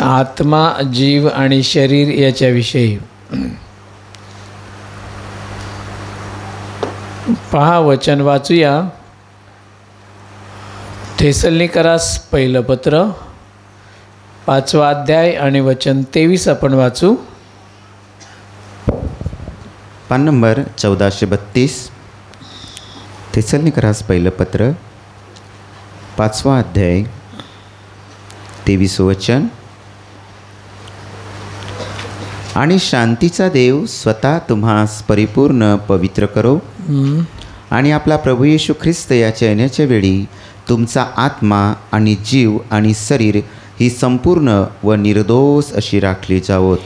आत्मा, जीव आणि शरीर याच्याविषयी पहा, वचन वाचूया. थेसलनिकरास पहिलं पत्र 5वा अध्याय आणि वचन 23 आपण वाचू. पान नंबर 1432. थेसलनिकरास पहिलं पत्र 5वा अध्याय 23 वचन. आणि शांतीचा देव स्वतः तुम्हास परिपूर्ण पवित्र करो आणि आपला प्रभू येशू ख्रिस्त याच्या येण्याच्या वेळी तुमचा आत्मा आणि जीव आणि शरीर ही संपूर्ण व निर्दोष अशी राखली जावोत.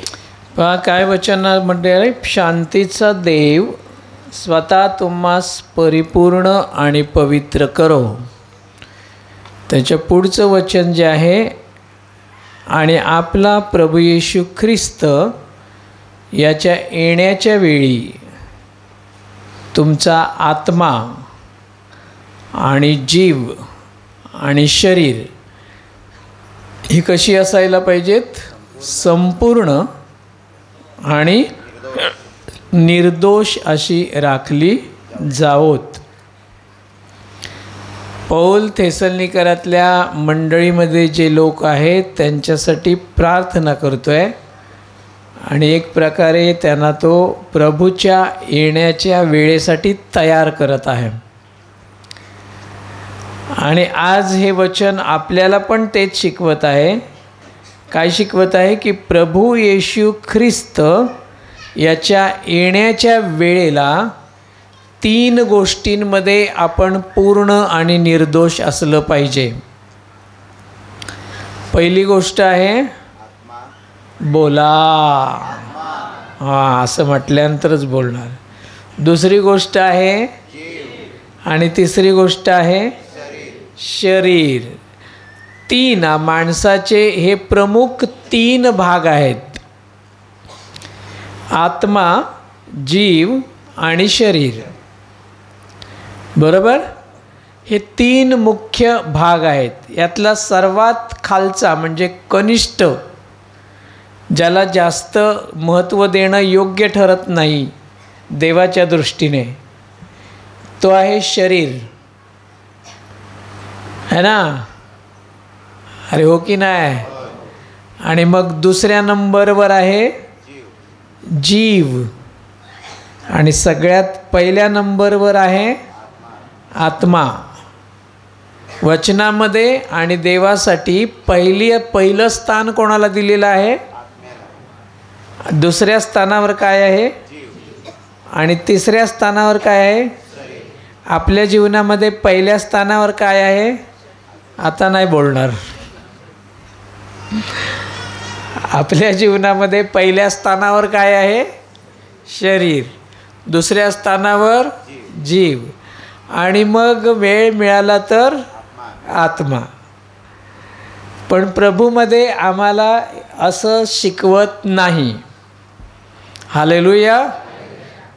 पहा काय वचनामध्ये आहे, शांतीचा देव स्वतः तुम्हास परिपूर्ण आणि पवित्र करो. त्याच्या पुढचं वचन जे आहे, आणि आपला प्रभू येशू ख्रिस्त याच्या येण्याच्या वेळी तुमचा आत्मा आणि जीव आणि शरीर ही कशी असायला पाहिजेत? संपूर्ण आणि निर्दोष अशी राखली जावोत. पौल थेसलनिकरातल्या मंडळीमध्ये जे लोक आहेत त्यांच्यासाठी प्रार्थना करतोय आणि एक प्रकारे त्यांना तो प्रभूच्या येण्याच्या वेळेसाठी तयार करत आहे. आणि आज हे वचन आपल्याला पण तेच शिकवत आहे. काय शिकवत आहे की प्रभू येशू ख्रिस्त याच्या येण्याच्या वेळेला 3 गोष्टींमध्ये आपण पूर्ण आणि निर्दोष असलं पाहिजे. पहिली गोष्ट आहे, बोला, हां असं म्हटल्यानंतरच बोलणार. दुसरी गोष्ट आहे, आणि तिसरी गोष्ट आहे शरीर. 3 माणसाचे हे प्रमुख 3 भाग आहेत, आत्मा, जीव आणि शरीर. बरोबर, हे 3 मुख्य भाग आहेत. यातला सर्वात खालचा म्हणजे कनिष्ठ, ज्याला जास्त महत्त्व देणं योग्य ठरत नाही देवाच्या दृष्टीने, तो आहे शरीर, है ना? अरे हो की नाही? आणि मग दुसऱ्या नंबरवर आहे जीव, आणि सगळ्यात पहिल्या नंबरवर आहे आत्मा. वचनामध्ये आणि देवासाठी पहिलं स्थान कोणाला दिलेलं आहे? दुसऱ्या स्थानावर काय आहे? आणि तिसऱ्या स्थानावर काय आहे? आपल्या जीवनामध्ये पहिल्या स्थानावर काय आहे? आता नाही बोलणार. आपल्या जीवनामध्ये पहिल्या स्थानावर काय आहे? शरीर. दुसऱ्या स्थानावर जीव, आणि मग वेळ मिळाला तर आत्मा. पण प्रभूमध्ये आम्हाला असं शिकवत नाही. हालेलुया.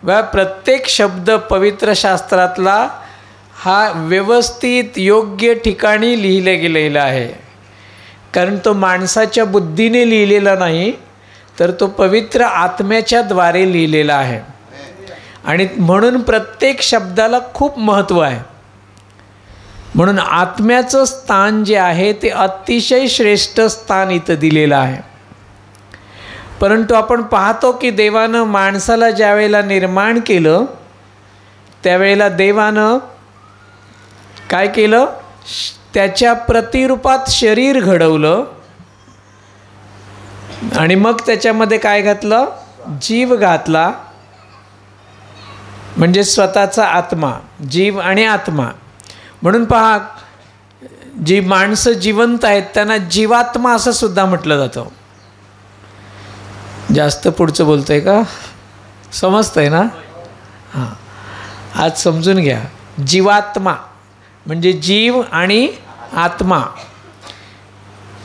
व प्रत्येक शब्द पवित्र शास्त्रातला हा व्यवस्थित योग्य ठिकाणी लिहिले गेलेला आहे. कारण तो माणसाच्या बुद्धीने लिहिलेला नाही, तर तो पवित्र आत्म्याच्या द्वारे लिहिलेला आहे. आणि म्हणून प्रत्येक शब्दाला खूप महत्त्व आहे. म्हणून आत्म्याचं स्थान जे आहे ते अतिशय श्रेष्ठ स्थान इथं दिलेलं आहे. परंतु आपण पाहतो की देवानं माणसाला ज्या वेळेला निर्माण केलं त्यावेळेला देवानं काय केलं? त्याच्या प्रतिरूपात शरीर घडवलं, आणि मग त्याच्यामध्ये काय घातलं? जीव घातला, म्हणजे स्वतःचा आत्मा. जीव आणि आत्मा. म्हणून पहा, जी माणसं जिवंत आहेत त्यांना जीवात्मा असं सुद्धा म्हटलं जातं. जास्त पुढचं बोलतंय का? समजतंय ना? हां, आज समजून घ्या. जीवात्मा म्हणजे जीव आणि आत्मा.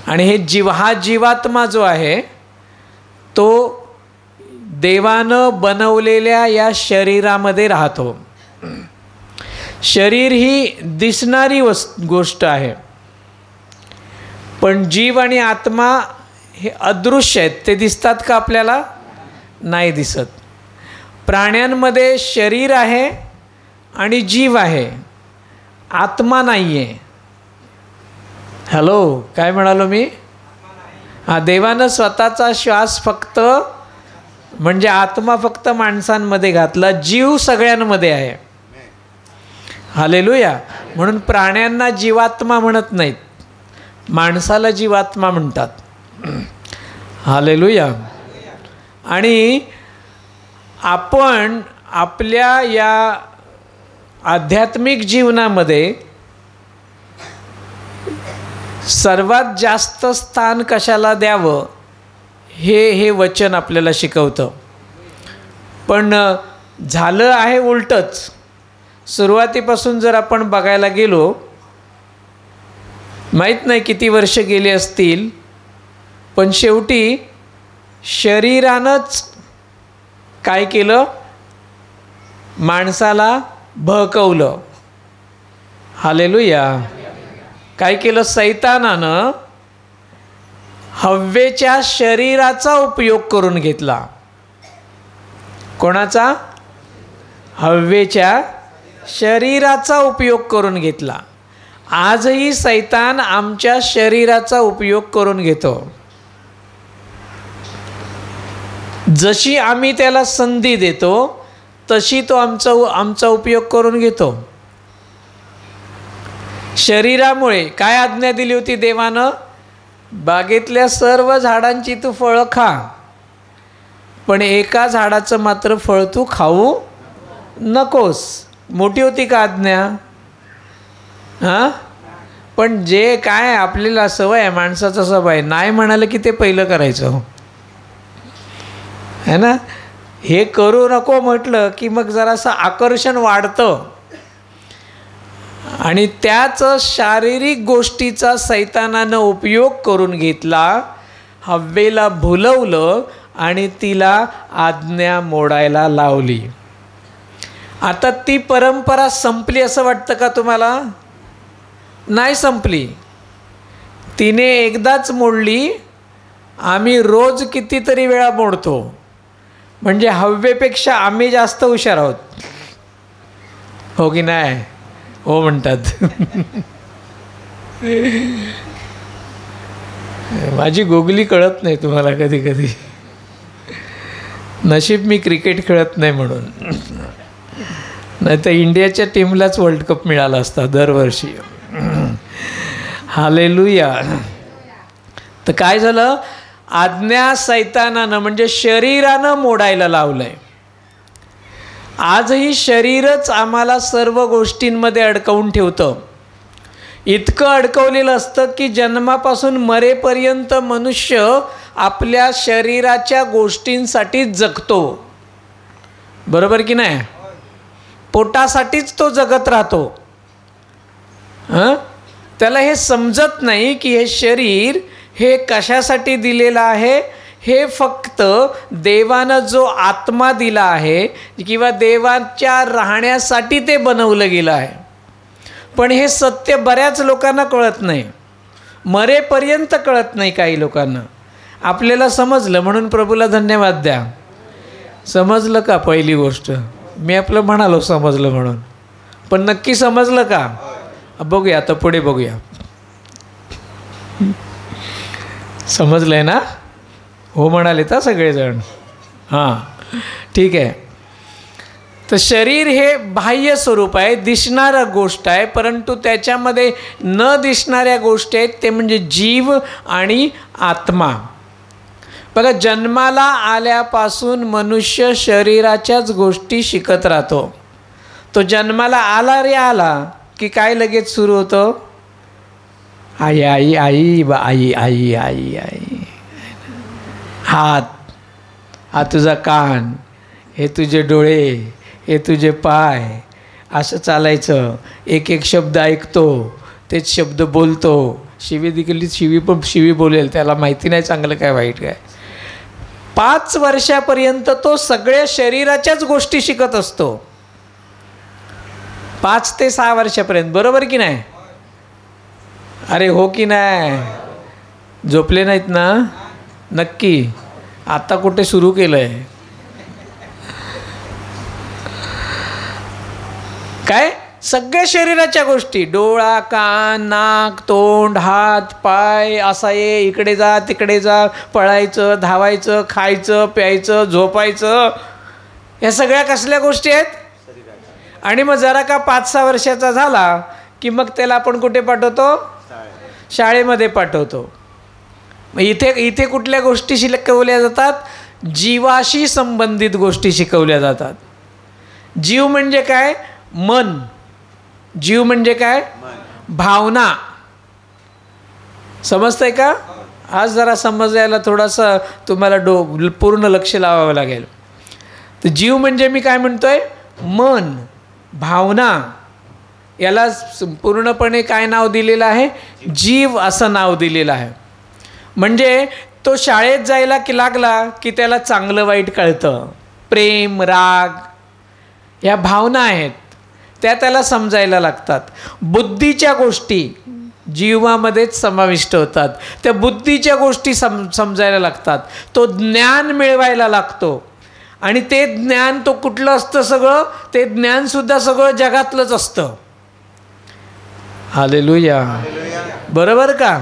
आणि हे हा जीवात्मा जो आहे तो देवानं बनवलेल्या या शरीरामध्ये राहतो. शरीर ही दिसणारी गोष्ट आहे, पण जीव आणि आत्मा हे अदृश्य आहेत. ते दिसतात का आपल्याला? नाही दिसत. प्राण्यांमध्ये शरीर आहे आणि जीव आहे, आत्मा नाही आहे. हॅलो, काय म्हणालो मी? हा, देवानं स्वतःचा श्वास फक्त म्हणजे आत्मा फक्त माणसांमध्ये घातला, जीव सगळ्यांमध्ये आहे. हालेलुया. म्हणून प्राण्यांना जीवात्मा म्हणत नाहीत, माणसाला जीवात्मा म्हणतात. हालेलुया. आणि आपण आपल्या या आध्यात्मिक जीवनामध्ये सर्वात जास्त स्थान कशाला द्यावं हे वचन आपल्याला शिकवतं. पण झालं आहे उलटंच. सुरुवातीपासून जर आपण बघायला गेलो, माहीत नाही किती वर्ष गेली असतील, पण शेवटी शरीरानंच काय केलं? माणसाला बहकवलं. हालेलुया. काय केलं? सैतानानं हव्वेच्या शरीराचा उपयोग करून घेतला. कोणाचा? हव्वेच्या शरीराचा उपयोग करून घेतला. आजही सैतान आमच्या शरीराचा उपयोग करून घेतो. जशी आम्ही त्याला संधी देतो तशी तो आमचा उपयोग करून घेतो. शरीरामुळे काय आज्ञा दिली होती देवानं? बागेतल्या सर्व झाडांची तू फळं खा, पण एका झाडाचं मात्र फळ तू खाऊ नकोस. मोठी होती का आज्ञा? हां. पण जे काय आपल्याला सवय आहे, माणसाचा सवय, नाही म्हणाले की ते पहिलं करायचं है ना. हे करू नको म्हटलं की मग जरासं आकर्षण वाढतं. आणि त्याच शारीरिक गोष्टीचा सैतानानं उपयोग करून घेतला, हव्वेला भुलवलं आणि तिला आज्ञा मोडायला लावली. आता ती परंपरा संपली असं वाटतं का तुम्हाला? नाही संपली. तिने एकदाच मोडली. आम्ही रोज कितीतरी वेळा मोडतो. म्हणजे हव्वेपेक्षा आम्ही जास्त हुशार आहोत. हो की नाही? हो म्हणतात. माझी गोगली कळत नाही तुम्हाला कधी कधी. नशीब मी क्रिकेट खेळत नाही म्हणून, नाही तर इंडियाच्या टीमलाच वर्ल्ड कप मिळाला असता दरवर्षी. हालेलुया. तर काय झालं? आज्ञा सैतानानं म्हणजे शरीरानं मोडायला लावलंय. आजही शरीरच आम्हाला सर्व गोष्टींमध्ये अडकवून ठेवतं. इतकं अडकवलेलं असतं की जन्मापासून मरेपर्यंत मनुष्य आपल्या शरीराच्या गोष्टींसाठीच जगतो. बरोबर की नाही? पोटासाठीच तो जगत राहतो. त्याला हे समजत नाही की हे शरीर हे कशासाठी दिलेलं आहे. हे फक्त देवानं जो आत्मा दिला आहे किंवा देवाच्या राहण्यासाठी ते बनवलं गेलं आहे. पण हे सत्य बऱ्याच लोकांना कळत नाही, मरेपर्यंत कळत नाही काही लोकांना. आपल्याला समजलं म्हणून प्रभूला धन्यवाद द्या. समजलं का? पहिली गोष्ट मी आपलं म्हणालो समजलं म्हणून, पण नक्की समजलं का? बघूया आता पुढे बघूया. समजलंय ना? हो म्हणाले तर सगळेजण. हां, ठीक आहे. तर शरीर हे बाह्य स्वरूप आहे, दिसणारा गोष्ट आहे, परंतु त्याच्यामध्ये न दिसणाऱ्या गोष्टी आहेत, ते म्हणजे जीव आणि आत्मा. बघा, जन्माला आल्यापासून मनुष्य शरीराच्याच गोष्टी शिकत राहतो. तो जन्माला आला रे आला की काय लगेच सुरू होतं? आई आई आई बा आई आई आई आई. हात, हा तुझा कान, हे तुझे डोळे, हे तुझे पाय, असं चालायचं. एक एक शब्द ऐकतो, तेच शब्द बोलतो. शिवी देखील शिवी बोलेल, त्याला माहिती नाही चांगलं काय वाईट काय. 5 वर्षापर्यंत तो सगळ्या शरीराच्याच गोष्टी शिकत असतो. 5 ते 6 वर्षापर्यंत. बरोबर की नाही? अरे हो की नाही? झोपले नाहीत ना? नक्की. आता कुठे सुरू केलं आहे काय? सगळ्या शरीराच्या गोष्टी, डोळा, कान, नाक, तोंड, हात, पाय, असा ये, इकडे जा तिकडे जा, पळायचं, धावायचं, खायचं, प्यायचं, झोपायचं, या सगळ्या कसल्या गोष्टी आहेत? आणि मग जरा का 5-6 वर्षाचा झाला की मग त्याला आपण कुठे पाठवतो? शाळेमध्ये पाठवतो. मग इथे कुठल्या गोष्टी शिकवल्या जातात? जीवाशी संबंधित गोष्टी शिकवल्या जातात. जीव म्हणजे काय? मन. जीव म्हणजे काय? भावना. समजतंय का? आज जरा समजायला थोडासा तुम्हाला पूर्ण लक्ष लावावं लागेल. तर जीव म्हणजे मी काय म्हणतोय? मन, भावना. याला पूर्णपणे काय नाव दिलेलं आहे? जीव असं नाव दिलेलं आहे. म्हणजे तो शाळेत जायला की लागला की त्याला चांगलं वाईट कळतं. प्रेम, राग ह्या भावना आहेत, त्या त्याला समजायला लागतात. बुद्धीच्या गोष्टी जीवामध्येच समाविष्ट होतात. त्या बुद्धीच्या गोष्टी समजायला लागतात. तो ज्ञान मिळवायला लागतो. आणि ते ज्ञान तो कुठलं असतं? सगळं ते ज्ञानसुद्धा सगळं जगातलंच असतं. हालेलुया. बरोबर का?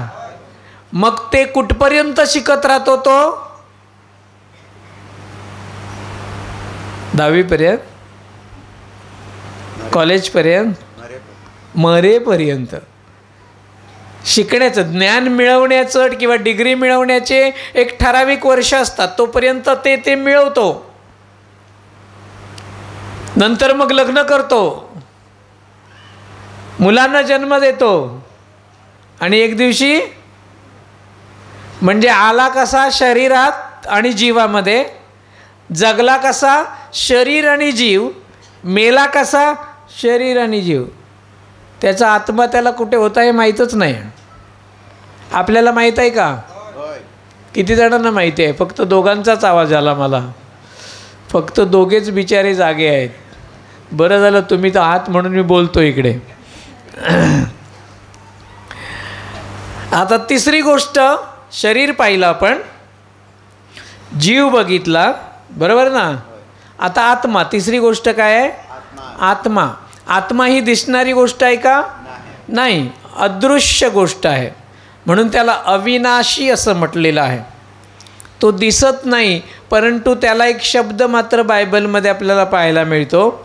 मग ते कुठपर्यंत शिकत राहतो? तो 10वीपर्यंत, कॉलेजपर्यंत, मरेपर्यंत शिकण्याचं, ज्ञान मिळवण्याचं किंवा डिग्री मिळवण्याचे एक ठराविक वर्ष असतात. तोपर्यंत ते मिळवतो. नंतर मग लग्न करतो, मुलांना जन्म देतो आणि एक दिवशी म्हणजे आला कसा शरीरात आणि जीवामध्ये, जगला कसा शरीर आणि जीव, मेला कसा शरीर आणि जीव. त्याचा आत्मा त्याला कुठे होता हे माहीतच नाही. आपल्याला माहीत आहे का? किती जणांना माहिती आहे? फक्त दोघांचाच आवाज आला मला. फक्त दोघेच बिचारे जागे आहेत. बरं झालं तुम्ही तर आहात म्हणून मी बोलतो इकडे. आता तिसरी गोष्ट, शरीर पाहिलं आपण, जीव बघितला, बरोबर ना? आता आत्मा. तिसरी गोष्ट काय आहे? आत्मा. आत्मा ही दिसणारी गोष्ट आहे का? नाही, अदृश्य गोष्ट आहे. म्हणून त्याला अविनाशी असं म्हटलेलं आहे. तो दिसत नाही, परंतु त्याला एक शब्द मात्र बायबलमध्ये आपल्याला पाहायला मिळतो.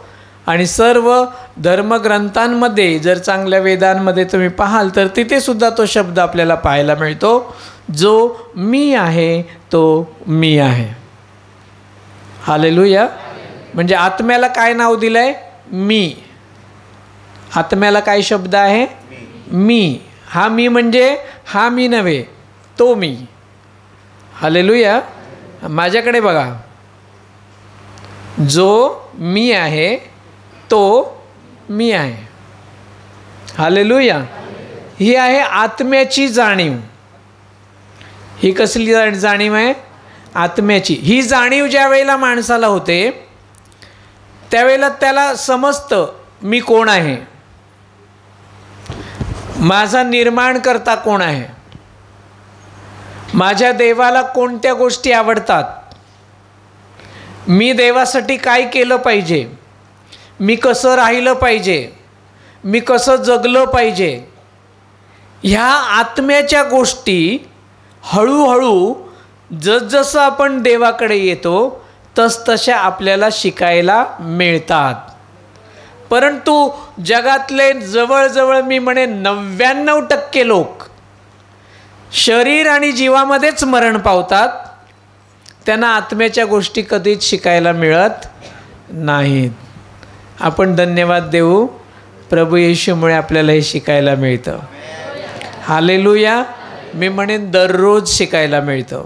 आणि सर्व धर्मग्रंथांमध्ये, जर चांगल्या वेदांमध्ये तुम्ही पाहाल तर तिथे सुद्धा तो शब्द आपल्याला पाहायला मिळतो, जो मी आहे तो मी आहे. हालेलुया. म्हणजे आत्म्याला काय नाव दिलं आहे? मी. आत्म्याला काय शब्द आहे? मी. हा मी म्हणजे हा मी नव्हे, तो मी. हालेलुया. माझ्याकडे बघा, जो मी आहे तो मी आहे. हालेलुया. ही आहे आत्म्याची जाणीव. ही कसली जाणीव आहे? आत्म्याची. ही जाणीव ज्या वेळेला माणसाला होते त्यावेळेला त्याला समजतं मी कोण आहे, माझा निर्माणकर्ता कोण आहे, माझ्या देवाला कोणत्या गोष्टी आवडतात, मी देवासाठी काय केलं पाहिजे, मी कसं राहिलं पाहिजे, मी कसं जगलं पाहिजे. ह्या आत्म्याच्या गोष्टी हळूहळू जसजसं आपण देवाकडे येतो तसतशा आपल्याला शिकायला मिळतात. परंतु जगातले जवळजवळ मी म्हणेन 99% लोक शरीर आणि जीवामध्येच मरण पावतात. त्यांना आत्म्याच्या गोष्टी कधीच शिकायला मिळत नाहीत. आपण धन्यवाद देऊ, प्रभू येशूमुळे आपल्याला हे शिकायला मिळतं. हालेलुया. मी म्हणेन दररोज शिकायला मिळतं.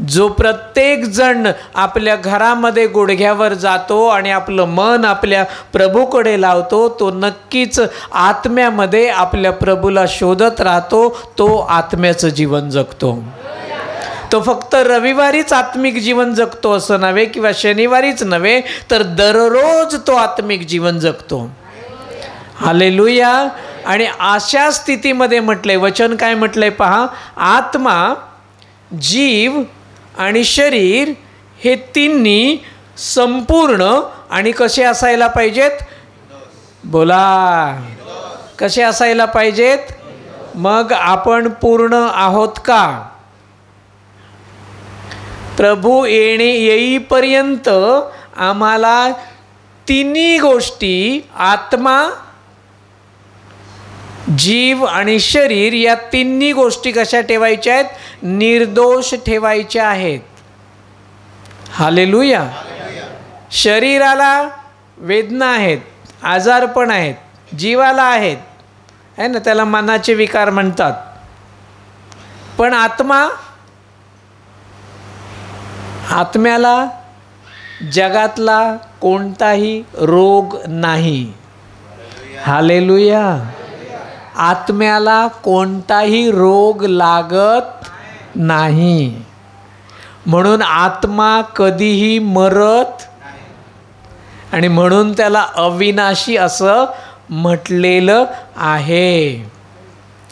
जो प्रत्येक जण आपल्या घरामध्ये गुडघ्यावर जातो आणि आपलं मन आपल्या प्रभूकडे लावतो, तो नक्कीच आत्म्यामध्ये आपल्या प्रभूला शोधत राहतो. तो आत्म्याचं जीवन जगतो. तो फक्त रविवारीच आत्मिक जीवन जगतो असं नव्हे, किंवा शनिवारीच नव्हे, तर दररोज तो आत्मिक जीवन जगतो. हालेलुया. आणि अशा स्थितीमध्ये म्हटलंय, वचन काय म्हटलंय पहा, आत्मा जीव आणि शरीर हे तिन्ही संपूर्ण आणि कसे असायला पाहिजेत? बोला, कसे असायला पाहिजेत? मग आपण पूर्ण आहोत का? प्रभू येईपर्यंत आम्हाला तिन्ही गोष्टी, आत्मा, जीव आणि शरीर, या तिन्ही गोष्टी कशा ठेवायच्या आहेत? निर्दोष ठेवायच्या आहेत. हालेलुया. शरीराला वेदना आहेत, आजारपण आहेत, जीवाला आहेत, आहे ना, त्याला मनाचे विकार म्हणतात. पण आत्म्याला जगातला कोणताही रोग नाही. हालेलुया. आत्म्याला कोणताही रोग लागत नाही. म्हणून आत्मा कधीही मरत, आणि म्हणून त्याला अविनाशी असं म्हटलेलं आहे.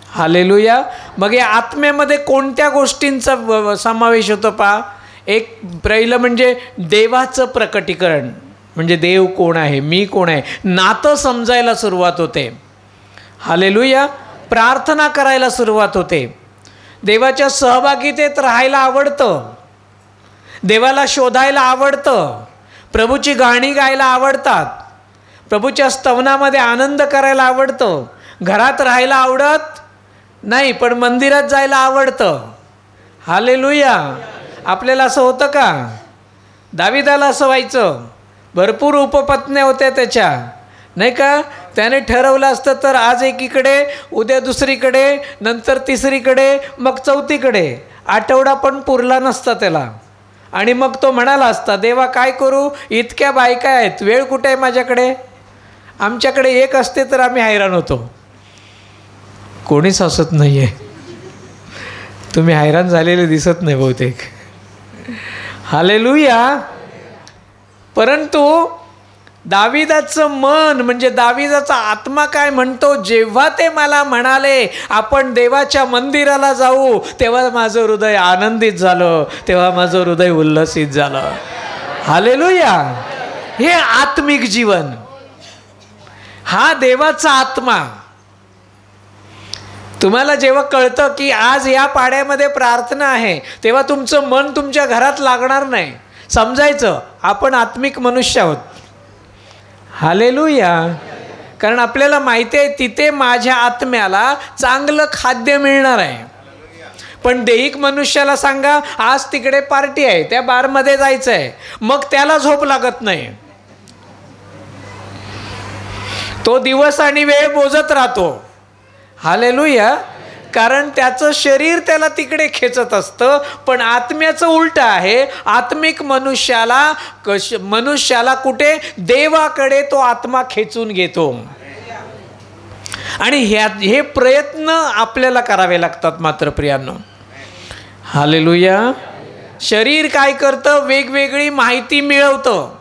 हालेलुया. मग या आत्म्यामध्ये कोणत्या गोष्टींचा समावेश होतो पहा? एक पहिलं म्हणजे देवाचं प्रकटीकरण, म्हणजे देव कोण आहे, मी कोण आहे, नातं समजायला सुरुवात होते. हालेलुया. प्रार्थना करायला सुरुवात होते. देवाच्या सहभागितेत राहायला आवडतं, देवाला शोधायला आवडतं, प्रभूची गाणी गायला आवडतात, प्रभूच्या स्तवनामध्ये आनंद करायला आवडतं. घरात राहायला आवडत नाही, पण मंदिरात जायला आवडतं. हालेलुया. आपल्याला असं होतं का? दाविदाला असं व्हायचं. भरपूर उपपत्न्या होत्या त्याच्या, नाही का? त्याने ठरवलं असतं तर आज एकीकडे, उद्या दुसरीकडे, नंतर तिसरीकडे, मग चौथीकडे. आठवडा पण पुरला नसता त्याला. आणि मग तो म्हणाला असता, देवा काय करू, इतक्या बायका आहेत, वेळ कुठे आहे माझ्याकडे? आमच्याकडे एक असते तर आम्ही हैराण होतो. कोणीच हसत नाही आहे. तुम्ही हैराण झालेले दिसत नाही बहुतेक. हालेलुया. परंतु दाविदाचं मन, म्हणजे दाविदाचा आत्मा काय म्हणतो? जेव्हा ते मला म्हणाले आपण देवाच्या मंदिराला जाऊ, तेव्हा माझं हृदय आनंदित झालं, तेव्हा माझं हृदय उल्लसित झालं. हालेलुया. हे आत्मिक जीवन, हा देवाचा आत्मा. तुम्हाला जेव्हा कळतं की आज या पाड्यामध्ये प्रार्थना आहे, तेव्हा तुमचं मन तुमच्या घरात लागणार नाही. समजायचं आपण आत्मिक मनुष्य आहोत. हालेलुया. कारण आपल्याला माहिती आहे तिथे माझ्या आत्म्याला चांगलं खाद्य मिळणार आहे. पण दैहिक मनुष्याला सांगा आज तिकडे पार्टी आहे, त्या बारमध्ये जायचं आहे, मग त्याला झोप लागत नाही. तो दिवस आणि वेळ मोजत राहतो. हालेलुया. कारण त्याचं शरीर त्याला तिकडे खेचत असतं. पण आत्म्याचं उलटं आहे. आत्मिक मनुष्याला कुठे? देवाकडे तो आत्मा खेचून घेतो. आणि हे प्रयत्न आपल्याला करावे लागतात मात्र प्रियांनो. हालेलुया. शरीर काय करतं? वेगवेगळी माहिती मिळवतं.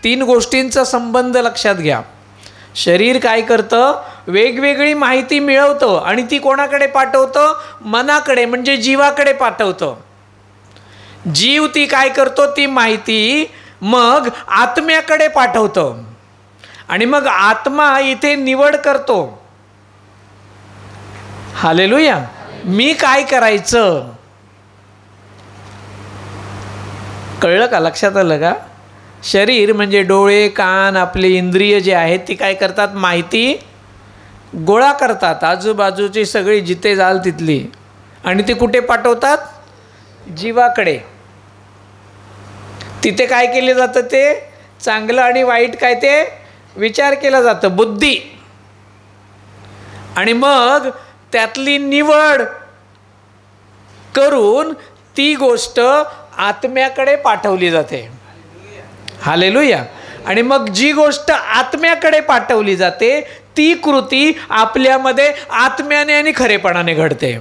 3 गोष्टींचा संबंध लक्षात घ्या. शरीर काय करतं? वेगवेगळी माहिती मिळवतं आणि ती कोणाकडे पाठवतं? मनाकडे, म्हणजे जीवाकडे पाठवतं. जीव ती काय करतो? ती माहिती मग आत्म्याकडे पाठवतं. आणि मग आत्मा इथे निवड करतो. हालेलुया. मी काय करायचं? कळलं का? लक्षात आलं का? शरीर म्हणजे डोळे, कान, आपले इंद्रिय जे आहेत ती काय करतात? माहिती गोळा करतात, आजूबाजूची सगळी जिथे जाल तिथली, आणि ती कुठे पाठवतात? जीवाकडे. तिथे काय केले जातं? ते चांगलं आणि वाईट काय ते विचार केला जातं, बुद्धी. आणि मग त्यातली निवड करून ती गोष्ट आत्म्याकडे पाठवली जाते. हालेलुया. आणि मग जी गोष्ट आत्म्याकडे पाठवली जाते ती कृती आपल्यामध्ये आत्म्याने आणि खरेपणाने घडते.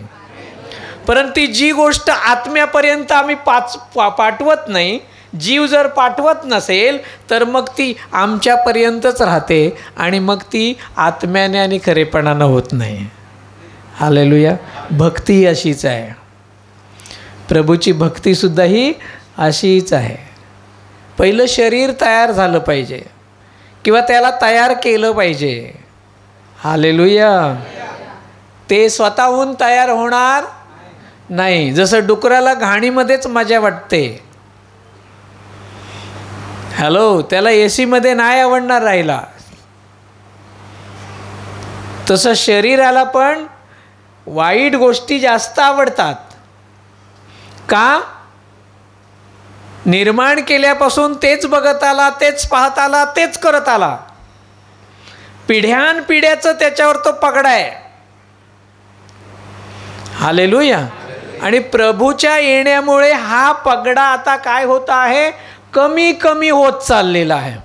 परंतु जी गोष्ट आत्म्यापर्यंत आम्ही पाठवत नाही, जीव जर पाठवत नसेल तर मग ती आमच्यापर्यंतच राहते आणि मग ती आत्म्याने आणि खरेपणानं होत नाही. हालेलुया. भक्ती अशीच आहे. प्रभूची भक्तीसुद्धा ही अशीच आहे. पहिलं शरीर तयार झालं पाहिजे किंवा त्याला तयार केलं पाहिजे. हालेलुया. ते स्वतःहून तयार होणार नाही. जसं डुकराला घाणीमध्येच मजा वाटते. हॅलो, त्याला AC मध्ये नाही आवडणार राहिला. तसं शरीराला पण वाईट गोष्टी जास्त आवडतात. का? निर्माण केल्यापासून तेच बघत आला, तेच पाहत आला, तेच करत आला. पिढ्यानपिढ्याचं त्याच्यावर तो पगडा आहे. हालेलुया. आणि प्रभूच्या येण्यामुळे हा पगडा आता काय होत आहे? कमी कमी होत चाललेला आहे.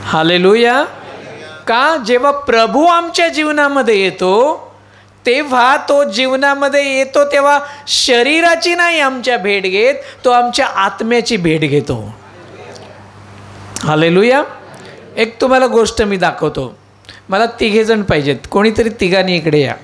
हालेलुया. का? जेव्हा प्रभू आमच्या जीवनामध्ये येतो, तेव्हा तो जीवनामध्ये येतो तेव्हा शरीराची नाही आमच्या भेट घेत, तो आमच्या आत्म्याची भेट घेतो. हालेलुया. एक तुम्हाला गोष्ट मी दाखवतो. मला 3 जण पाहिजेत. कोणीतरी 3 इकडे या.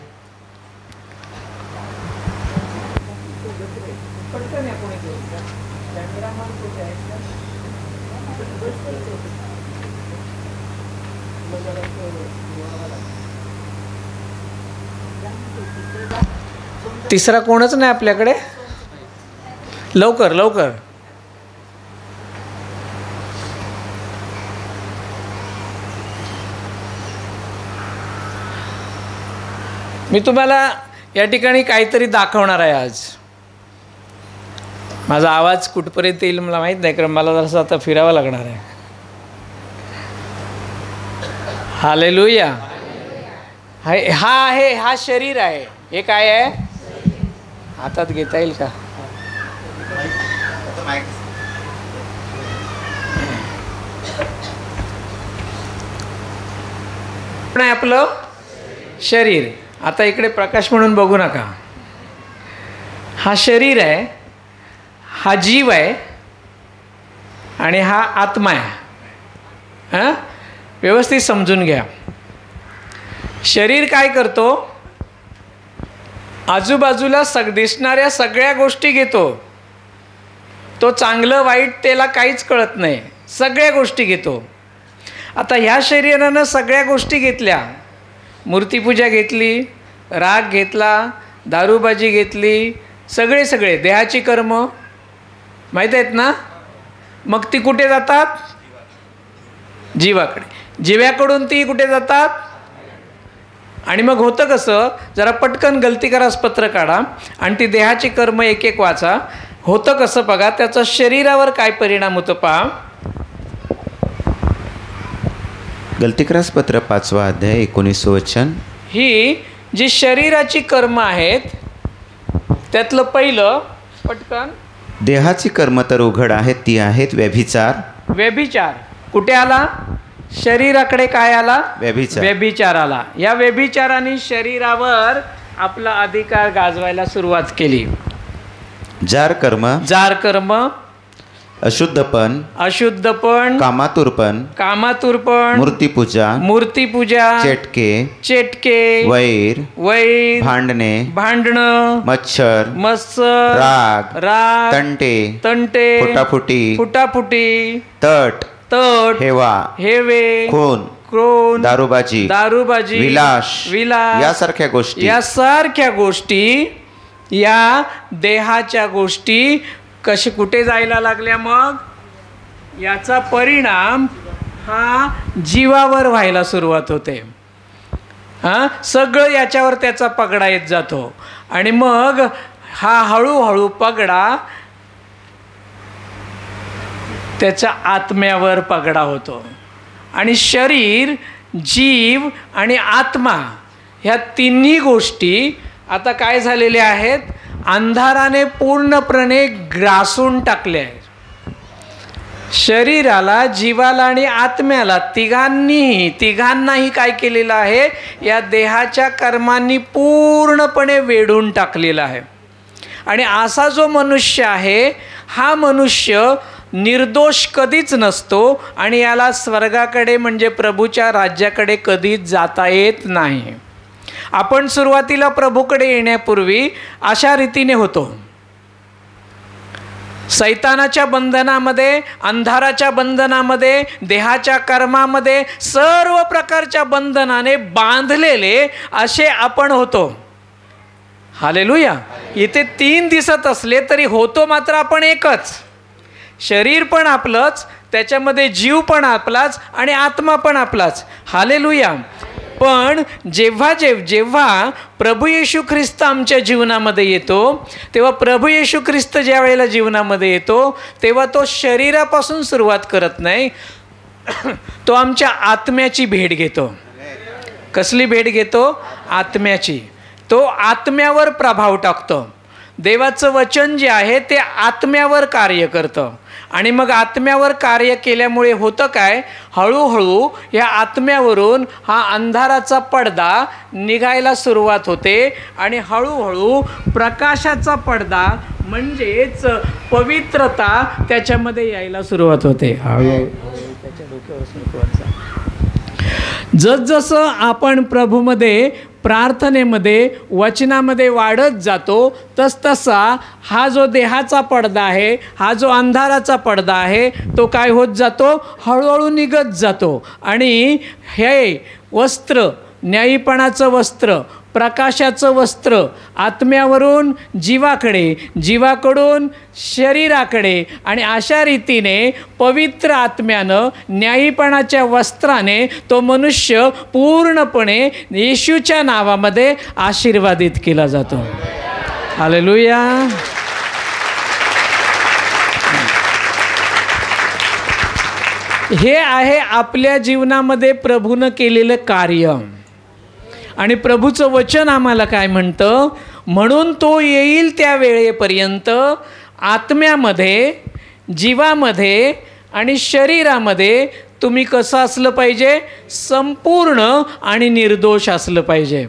तिसरा कोणच नाही आपल्याकडे. लवकर लवकर. मी तुम्हाला या ठिकाणी काहीतरी दाखवणार आहे आज. माझा आवाज कुठपर्यंत येईल मला माहीत नाही, कारण मला जरासं आता फिरावं लागणार आहे. हालेलुया. हा शरीर आहे. हे काय आहे? हातात घेता येईल का? नाही, आपलं शरीर. आता इकडे प्रकाश म्हणून बघू नका. हा शरीर आहे, हा जीव आहे आणि हा आत्मा आहे. हां, व्यवस्थित समजून घ्या. शरीर काय करतो? आजूबाजूला दिसणाऱ्या सगळ्या गोष्टी घेतो. तो चांगलं वाईट त्याला काहीच कळत नाही, सगळ्या गोष्टी घेतो. आता ह्या शरीरानं सगळ्या गोष्टी घेतल्या. मूर्तीपूजा घेतली, राग घेतला, दारूबाजी घेतली, सगळे देहाची कर्म माहीत आहेत ना. मग ती कुठे जातात? जीवाकडे. जीवाकडून ती कुठे जातात? आणि मग होतं कसं? जरा पटकन गलती करास पत्र काढा आणि ती देहाची कर्म एक एक वाचा. होतं कसं बघा, त्याचा शरीरावर काय परिणाम होतो पहा. गलतीक्रास पत्र 5वा अध्याय 19 वचन. ही जी शरीराची कर्म आहेत त्यातलं पहिलं पटकन. देहाची कर्म तर उघड आहेत, ती आहेत व्यभिचार. व्यभिचार कुठे आला? शरीराकडे काय आला? व्यभिचार आला. या व्यभिचाराने शरीरावर आपला अधिकार गाजवायला सुरुवात केली. जार कर्म, अशुद्धपण, कामातुरपण, मूर्तीपूजा, चेटके, वैर, भांडणं, मत्सर, राग, तंटे, फुटाफुटी, तट, हेवे, क्रोध, दारूबाजी, विलास यासारख्या गोष्टी, या देहाच्या गोष्टी कुठे जायला लागल्या. मग याचा परिणाम हा जीवावर व्हायला सुरुवात होते. सगळं याच्यावर त्याचा पगडा येत जातो आणि मग हा हळूहळू पगडा त्याच्या आत्म्यावर पगडा होतो. आणि शरीर, जीव आणि आत्मा ह्या तिन्ही गोष्टी आता काय झालेल्या आहेत? अंधाराने पूर्णपणे ग्रासून टाकले आहेत. शरीराला, जीवाला आणि आत्म्याला तिघांनाही काय केलेलं आहे? या देहाच्या कर्मांनी पूर्णपणे वेढून टाकलेला आहे. आणि असा जो मनुष्य आहे, हा मनुष्य निर्दोष कधीच नसतो आणि याला स्वर्गाकडे म्हणजे प्रभूच्या राज्याकडे कधीच जाता येत नाही. आपण सुरुवातीला प्रभूकडे येण्यापूर्वी अशा रीतीने होतो. सैतानाच्या बंधनामध्ये, अंधाराच्या बंधनामध्ये, देहाच्या कर्मामध्ये, सर्व प्रकारच्या बंधनाने बांधलेले असे आपण होतो. हालेलुया. इथे 3 दिसत असले तरी होतो मात्र आपण एकच. शरीर पण आपलंच, त्याच्यामध्ये जीव पण आपलाच आणि आत्मा पण आपलाच. हालेलुया. पण जेव्हा प्रभू येशू ख्रिस्त आमच्या जीवनामध्ये येतो, तेव्हा प्रभू येशू ख्रिस्त ज्या वेळेला जीवनामध्ये येतो तेव्हा तो शरीरापासून सुरुवात करत नाही, तो आमच्या आत्म्याची भेट घेतो. कसली भेट घेतो? आत्म्याची. तो आत्म्यावर प्रभाव टाकतो. देवाचं वचन जे आहे ते आत्म्यावर कार्य करतं आणि मग आत्म्यावर कार्य केल्यामुळे होतं काय, हळूहळू या आत्म्यावरून हा अंधाराचा पडदा निघायला सुरुवात होते आणि हळूहळू प्रकाशाचा पडदा म्हणजेच पवित्रता त्याच्यामध्ये यायला सुरुवात होते. हळूहळू त्याच्या डोक्यावर जसजसं आपण प्रभूमध्ये, प्रार्थनेमध्ये, वचनामध्ये वाढत जातो तसतसा हा जो देहाचा पडदा आहे, हा जो अंधाराचा पडदा आहे, तो काय होत जातो, हळूहळू निघत जातो. आणि हे वस्त्र, न्यायीपणाचं वस्त्र, प्रकाशाचं वस्त्र आत्म्यावरून जीवाकडे, जीवाकडून शरीराकडे आणि अशा रीतीने पवित्र आत्म्यानं, न्यायीपणाच्या वस्त्राने तो मनुष्य पूर्णपणे येशूच्या नावामध्ये आशीर्वादित केला जातो. हालेलुया. हे आहे आपल्या जीवनामध्ये प्रभूनं केलेलं कार्य. आणि प्रभूचं वचन आम्हाला काय म्हणतं, म्हणून तो येईल त्या वेळेपर्यंत आत्म्यामध्ये, जीवामध्ये आणि शरीरामध्ये तुम्ही कसं असलं पाहिजे, संपूर्ण आणि निर्दोष असलं पाहिजे.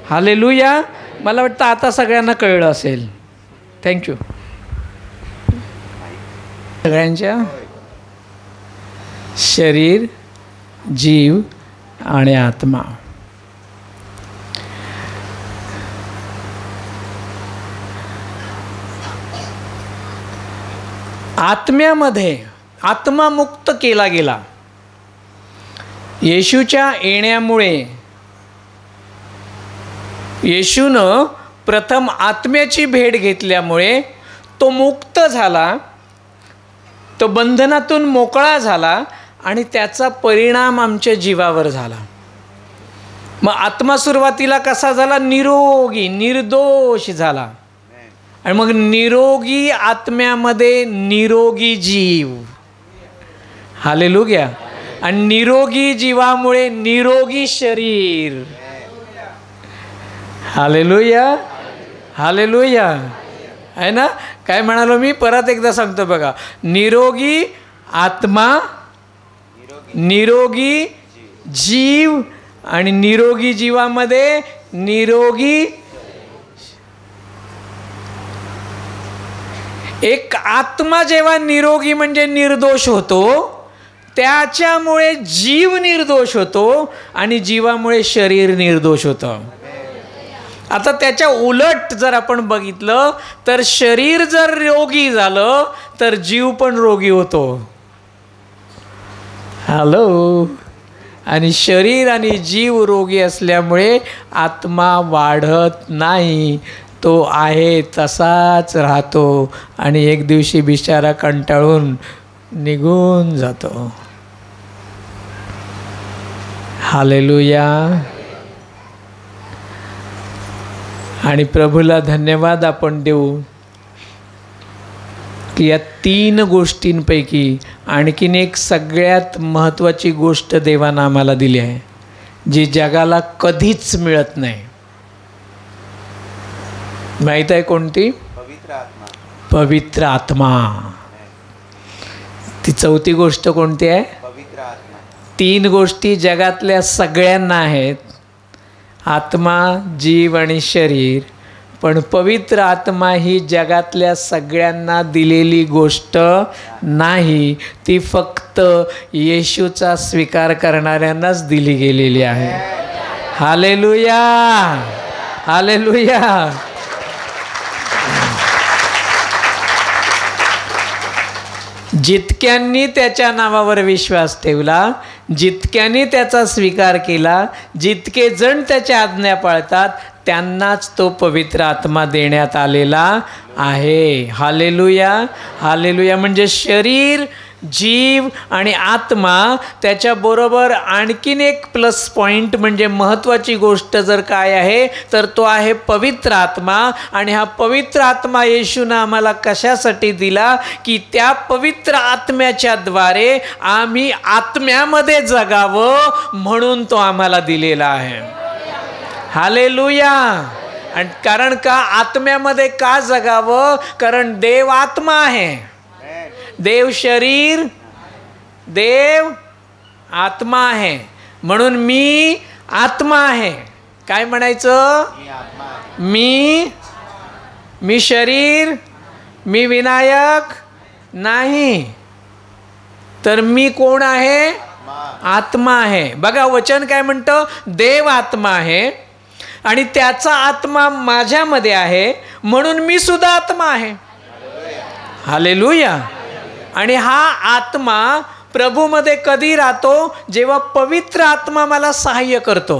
हालेलुया. मला वाटतं आता सगळ्यांना कळलं असेल. थँक्यू. सगळ्यांच्या शरीर, जीव आणि आत्मा. आत्म्यामध्ये आत्मा मुक्त केला गेला. येशूच्या येण्यामुळे येशूनं प्रथम आत्म्याची भेट घेतल्यामुळे तो मुक्त झाला, तो बंधनातून मोकळा झाला आणि त्याचा परिणाम आमच्या जीवावर झाला. मग आत्मा सुरुवातीला कसा झाला, निरोगी, निर्दोष झाला. आणि मग निरोगी आत्म्यामध्ये निरोगी जीव. हालेलुया. आणि निरोगी जीवामुळे निरोगी शरीर. हालेलुया. हालेलुया. आहे ना. काय म्हणालो मी, परत एकदा सांगतो बघा. निरोगी आत्मा, निरोगी जीव आणि निरोगी जीवामध्ये निरोगी. एक आत्मा जेव्हा निरोगी म्हणजे निर्दोष होतो, त्याच्यामुळे जीव निर्दोष होतो आणि जीवामुळे शरीर निर्दोष होतं. आता त्याच्या उलट जर आपण बघितलं तर शरीर जर रोगी झालं तर जीव पण रोगी होतो. हॅलो. आणि शरीर आणि जीव रोगी असल्यामुळे आत्मा वाढत नाही, तो आहे तसाच राहतो आणि एक दिवशी बिचारा कंटाळून निघून जातो. हालेलुया. आणि प्रभूला धन्यवाद आपण देऊ की या 3 गोष्टींपैकी आणखीन एक सगळ्यात महत्त्वाची गोष्ट देवानं आम्हाला दिली आहे, जी जगाला कधीच मिळत नाही. माहीत आहे कोणती? पवित्र आत्मा. पवित्र आत्मा. ती 4थी गोष्ट कोणती आहे? पवित्र आत्मा. 3 गोष्टी जगातल्या सगळ्यांना आहेत, आत्मा, जीव आणि शरीर. पण पवित्र आत्मा ही जगातल्या सगळ्यांना दिलेली गोष्ट नाही, ती फक्त येशूचा स्वीकार करणाऱ्यांनाच दिली गेलेली आहे. Hallelujah, hallelujah. जितक्यांनी त्याच्या नावावर विश्वास ठेवला, जितक्यांनी त्याचा स्वीकार केला, जितके जण त्याच्या आज्ञा पाळतात, त्यांनाच तो पवित्र आत्मा देण्यात आलेला आहे. Hallelujah, hallelujah. म्हणजे शरीर, जीव आणि आत्मा, त्याच्याबरोबर आणखीन एक प्लस पॉईंट म्हणजे महत्त्वाची गोष्ट जर काय आहे तर तो आहे पवित्र आत्मा. आणि हा पवित्र आत्मा येशूनं आम्हाला कशासाठी दिला की त्या पवित्र आत्म्याच्या द्वारे आम्ही आत्म्यामध्ये जगावं म्हणून तो आम्हाला दिलेला आहे. हालेलुया. आणि कारण का आत्म्यामध्ये का जगावं? कारण देव आत्मा आहे, देव शरीर, देव आत्मा आहे. म्हणून मी आत्मा आहे. काय म्हणायचं? मी शरीर, मी विनायक नाही, तर मी कोण आहे? आत्मा आहे. बघा वचन काय म्हणतं? देव आत्मा आहे आणि त्याचा आत्मा माझ्यामध्ये आहे म्हणून मी सुद्धा आत्मा आहे. हालेलुया. आणि हा आत्मा प्रभूमध्ये कधी राहतो? जेव्हा पवित्र आत्मा मला सहाय्य करतो,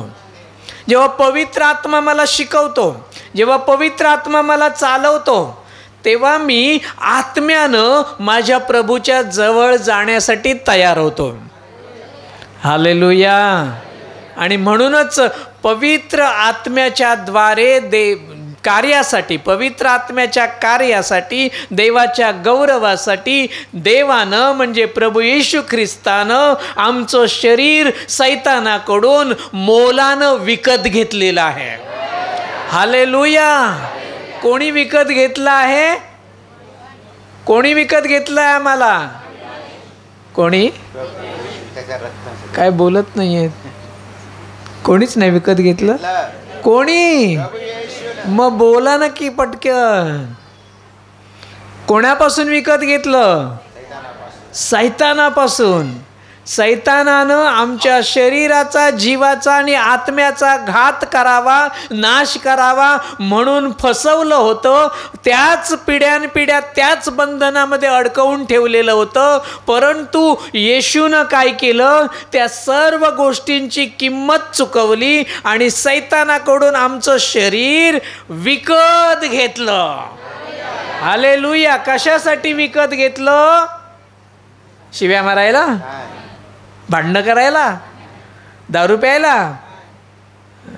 जेव्हा पवित्र आत्मा मला शिकवतो, जेव्हा पवित्र आत्मा मला चालवतो, तेव्हा मी आत्म्यानं माझ्या प्रभूच्या जवळ जाण्यासाठी तयार होतो. हालेलुया. आणि म्हणूनच पवित्र आत्म्याच्या द्वारे कार्यासाठी, पवित्र आत्म्याच्या कार्यासाठी, देवाच्या गौरवासाठी देवानं म्हणजे प्रभू येशू ख्रिस्तानं आमचं शरीर सैतानाकडून मोलानं विकत घेतलेलं आहे. हालेलुया. कोणी विकत घेतलं आहे? कोणी विकत घेतलं आहे आम्हाला? कोणी? काय बोलत नाही आहेत? कोणीच नाही विकत घेतलं. कोणी? मग बोला ना की पटकन. कोणापासून विकत घेतलं? सैतानापासून. सैतानानं आमच्या शरीराचा, जीवाचा आणि आत्म्याचा घात करावा, नाश करावा म्हणून फसवलं होतं. त्याच पिढ्यानपिढ्या त्याच बंधनामध्ये अडकवून ठेवलेलं होतं. परंतु येशूनं काय केलं? त्या सर्व गोष्टींची किंमत चुकवली आणि सैतानाकडून आमचं शरीर विकत घेतलं. हालेलुया. कशासाठी विकत घेतलं? शिव्या मारायला? भांडणं करायला? दारू प्यायला?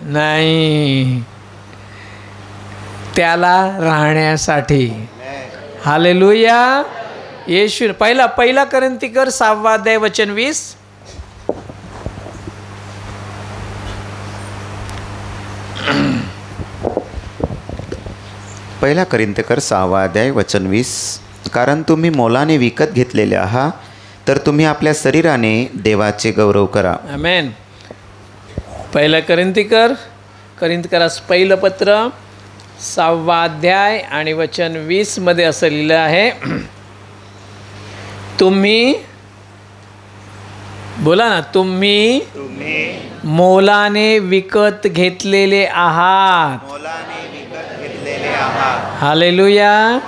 नाही, त्याला राहण्यासाठी. हालेलुया. येशू पहिला कोरिन्थीकर 6 अध्याय वचन 20. पहिला कोरिन्थीकर 6 अध्याय वचन 20. कारण तुम्ही मोलाने विकत घेतलेले आहात, तर तुम्ही आपल्या शरीराने देवाचे गौरव करा. आमेन. पहिला कोरिन्थीकरास पहिलं पत्र 6 अध्याय आणि वचन 20 मध्ये असं लिहिलं आहे, तुम्ही बोला ना, तुम्ही मोलाने विकत घेतलेले आहात. हालेलुया.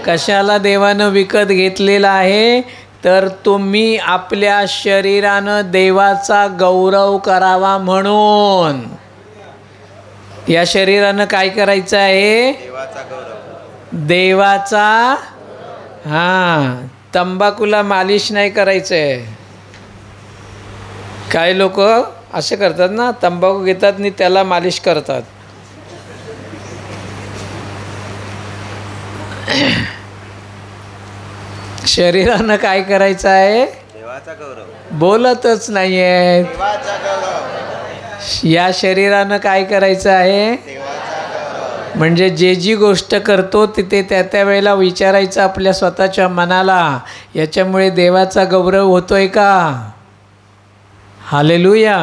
कशाला देवानं विकत घेतलेला आहे? तर तुम्ही आपल्या शरीरानं देवाचा गौरव करावा म्हणून. या शरीरानं काय करायचं आहे? देवाचा. तंबाखूला मालिश नाही करायचंय. काही लोक असे करतात ना, तंबाखू घेतात आणि त्याला मालिश करतात. शरीरानं काय करायचं आहे? देवाचा गौरव. बोलतच नाहीये. या शरीरानं काय करायचं आहे? म्हणजे जे जी गोष्ट करतो तिथे त्या वेळेला विचारायचं आपल्या स्वतःच्या मनाला, याच्यामुळे देवाचा गौरव होतोय का? हालेलुया.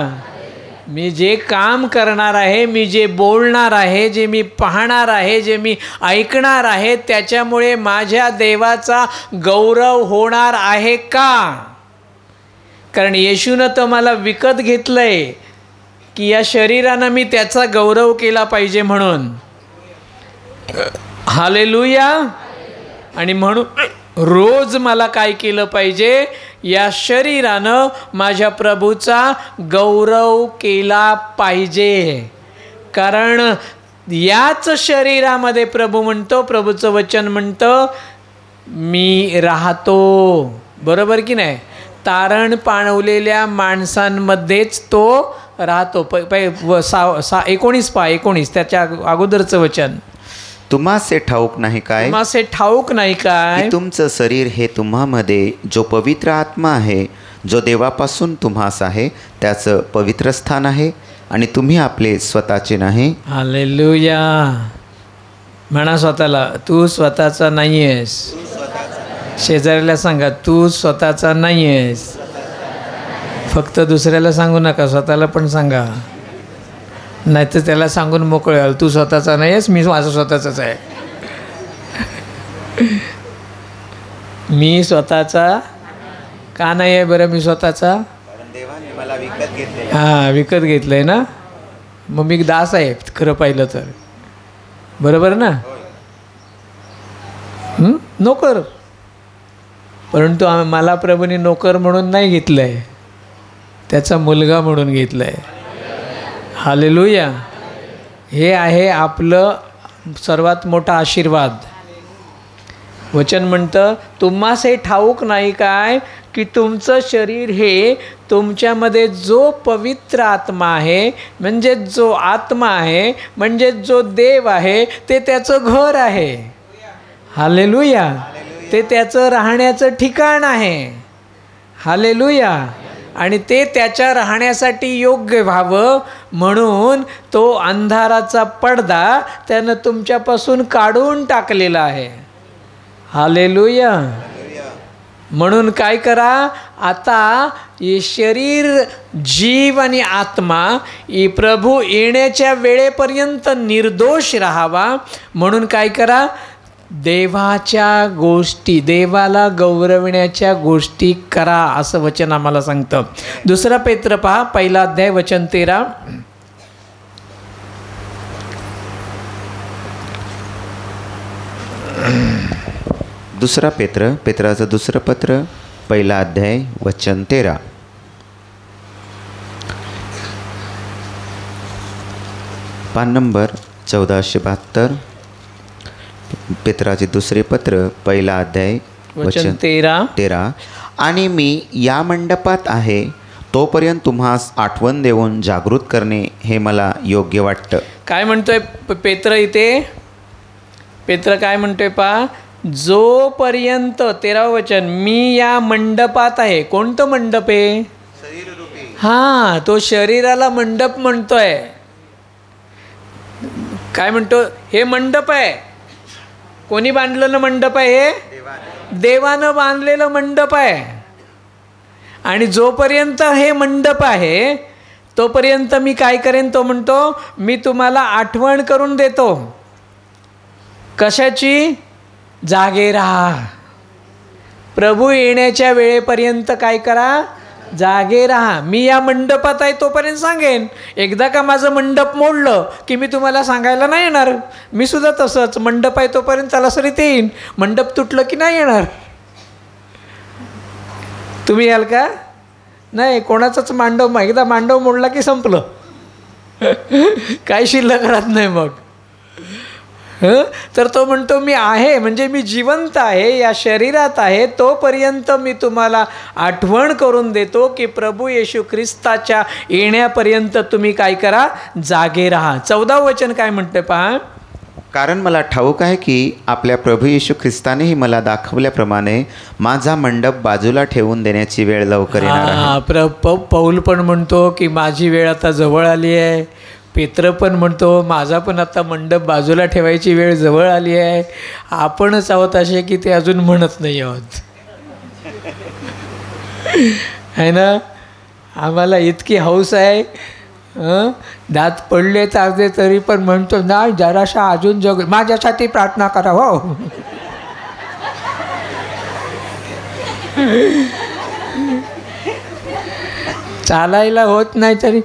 मी जे काम करणार आहे, मी जे बोलणार आहे, जे मी पाहणार आहे, जे मी ऐकणार आहे, त्याच्यामुळे माझ्या देवाचा गौरव होणार आहे का? कारण येशूनं तर मला विकत घेतलंय. की या शरीरानं मी त्याचा गौरव केला पाहिजे म्हणून. हालेलुया. आणि म्हणून रोज मला काय केलं पाहिजे, या शरीरानं माझ्या प्रभूचा गौरव केला पाहिजे. कारण याच शरीरामध्ये प्रभू म्हणतो, प्रभूचं वचन म्हणतं, मी राहतो. बरोबर की नाही? तारण पाणवलेल्या माणसांमध्येच तो राहतो. 19 त्याच्या अगोदरचं वचन. तुम्हासे ठाऊक नाही काय, तुम्हासे ठाऊक नाही काय, तुमचं शरीर हे तुम्हामध्ये जो पवित्र आत्मा आहे, जो देवापासून तुम्हास आहे, त्याचं पवित्र स्थान आहे आणि तुम्ही आपले स्वतःचे नाही. हालेलुया. म्हणा स्वतःला, तू स्वतःचा नाही आहेस. शेजाऱ्याला सांगा, तू स्वतःचा नाही आहेस. फक्त दुसऱ्याला सांगू नका, स्वतःला पण सांगा. नाही तर त्याला सांगून मोकळे व्हाल, तू स्वतःचा नाही आहेस, मी माझं स्वतःचाच आहे. मी स्वतःचा का नाही आहे बरं? मी स्वतःचा मला विकत घेतले. हां, विकत घेतलं आहे ना, मग मी दास आहे खरं पाहिलं तर. बरोबर ना? नोकर. परंतु मला प्रभूने नोकर म्हणून नाही घेतलं आहे, त्याचा मुलगा म्हणून घेतलं आहे. हालेलुया. हे आहे आपलं सर्वात मोठा आशीर्वाद. वचन म्हणतं, तुम्हास हे ठाऊक नाही काय की तुमचं शरीर हे तुमच्यामध्ये जो पवित्र आत्मा आहे, म्हणजे जो आत्मा आहे, म्हणजे जो देव आहे, ते त्याचं घर आहे. हालेलुया. ते त्याचं राहण्याचं ठिकाण आहे. हालेलुया. आणि ते त्याच्या राहण्यासाठी योग्य व्हावं म्हणून तो अंधाराचा पडदा त्यानं तुमच्यापासून काढून टाकलेला आहे. हालेलुया. म्हणून काय करा, आता हे शरीर, जीव आणि आत्मा ही प्रभू येण्याच्या वेळेपर्यंत निर्दोष राहावा म्हणून काय करा, देवाच्या गोष्टी, देवाला गौरवण्याच्या गोष्टी करा, असं वचन आम्हाला सांगतं. 2 पेत्र पहा, 1 अध्याय वचन 13. दुसरा पेत्राचं दुसरं पत्र, 1 अध्याय वचन 13. पान नंबर 1472. पेत्राचे दुसरे पत्र, 1 अध्याय वचन 13. आणि मी या मंडपात आहे तोपर्यंत तुम्हास आठवण देऊन जागृत करणे हे मला योग्य वाटतं. काय म्हणतोय पेत्र इथे? पेत्र काय म्हणतोय पहा, जोपर्यंत 13 वचन, मी या मंडपात आहे. कोणतं मंडप आहे? हां, तो शरीराला मंडप म्हणतोय. काय म्हणतो? हे मंडप आहे. कोणी बांधलेलं मंडप आहे? हे देवानं बांधलेलं मंडप आहे. आणि जोपर्यंत हे मंडप आहे तोपर्यंत मी काय करेन, तो म्हणतो, मी तुम्हाला आठवण करून देतो. कशाची? जागे राहा. प्रभू येण्याच्या वेळेपर्यंत काय करा, जागे राहा. मी या मंडपात आहे तोपर्यंत सांगेन. एकदा का माझं मंडप मोडलं की मी तुम्हाला सांगायला नाही येणार. मी सुद्धा तसंच, मंडप आहे तोपर्यंत त्याला सरीत येईन, मंडप तुटलं की नाही येणार. तुम्ही याल का? नाही, कोणाचाच मांडव, एकदा मांडव मोडला की संपलं. काय शिल्लक राहत नाही मग. तर तो म्हणतो, मी आहे म्हणजे मी जिवंत आहे, या शरीरात आहे तोपर्यंत मी तुम्हाला आठवण करून देतो की प्रभू येशू ख्रिस्ताच्या येण्यापर्यंत तुम्ही काय करा, जागे राहा. 14 वचन काय म्हणते पहा, कारण मला ठाऊक आहे की आपल्या प्रभू येशू ख्रिस्तानेही मला दाखवल्याप्रमाणे माझा मंडप बाजूला ठेवून देण्याची वेळ लवकर येणार आहे. पौल पण म्हणतो की माझी वेळ आता जवळ आली आहे. पेत्र पण म्हणतो माझा पण आता मंडप बाजूला ठेवायची वेळ जवळ आली आहे. आपणच आहोत असे की ते अजून म्हणत नाही आहोत, आहे ना. आम्हाला इतकी हौस आहे, दात पडले तर तरी पण म्हणतो ना, जराशा अजून जग, माझ्यासाठी प्रार्थना करा हो. चालायला होत नाही तरी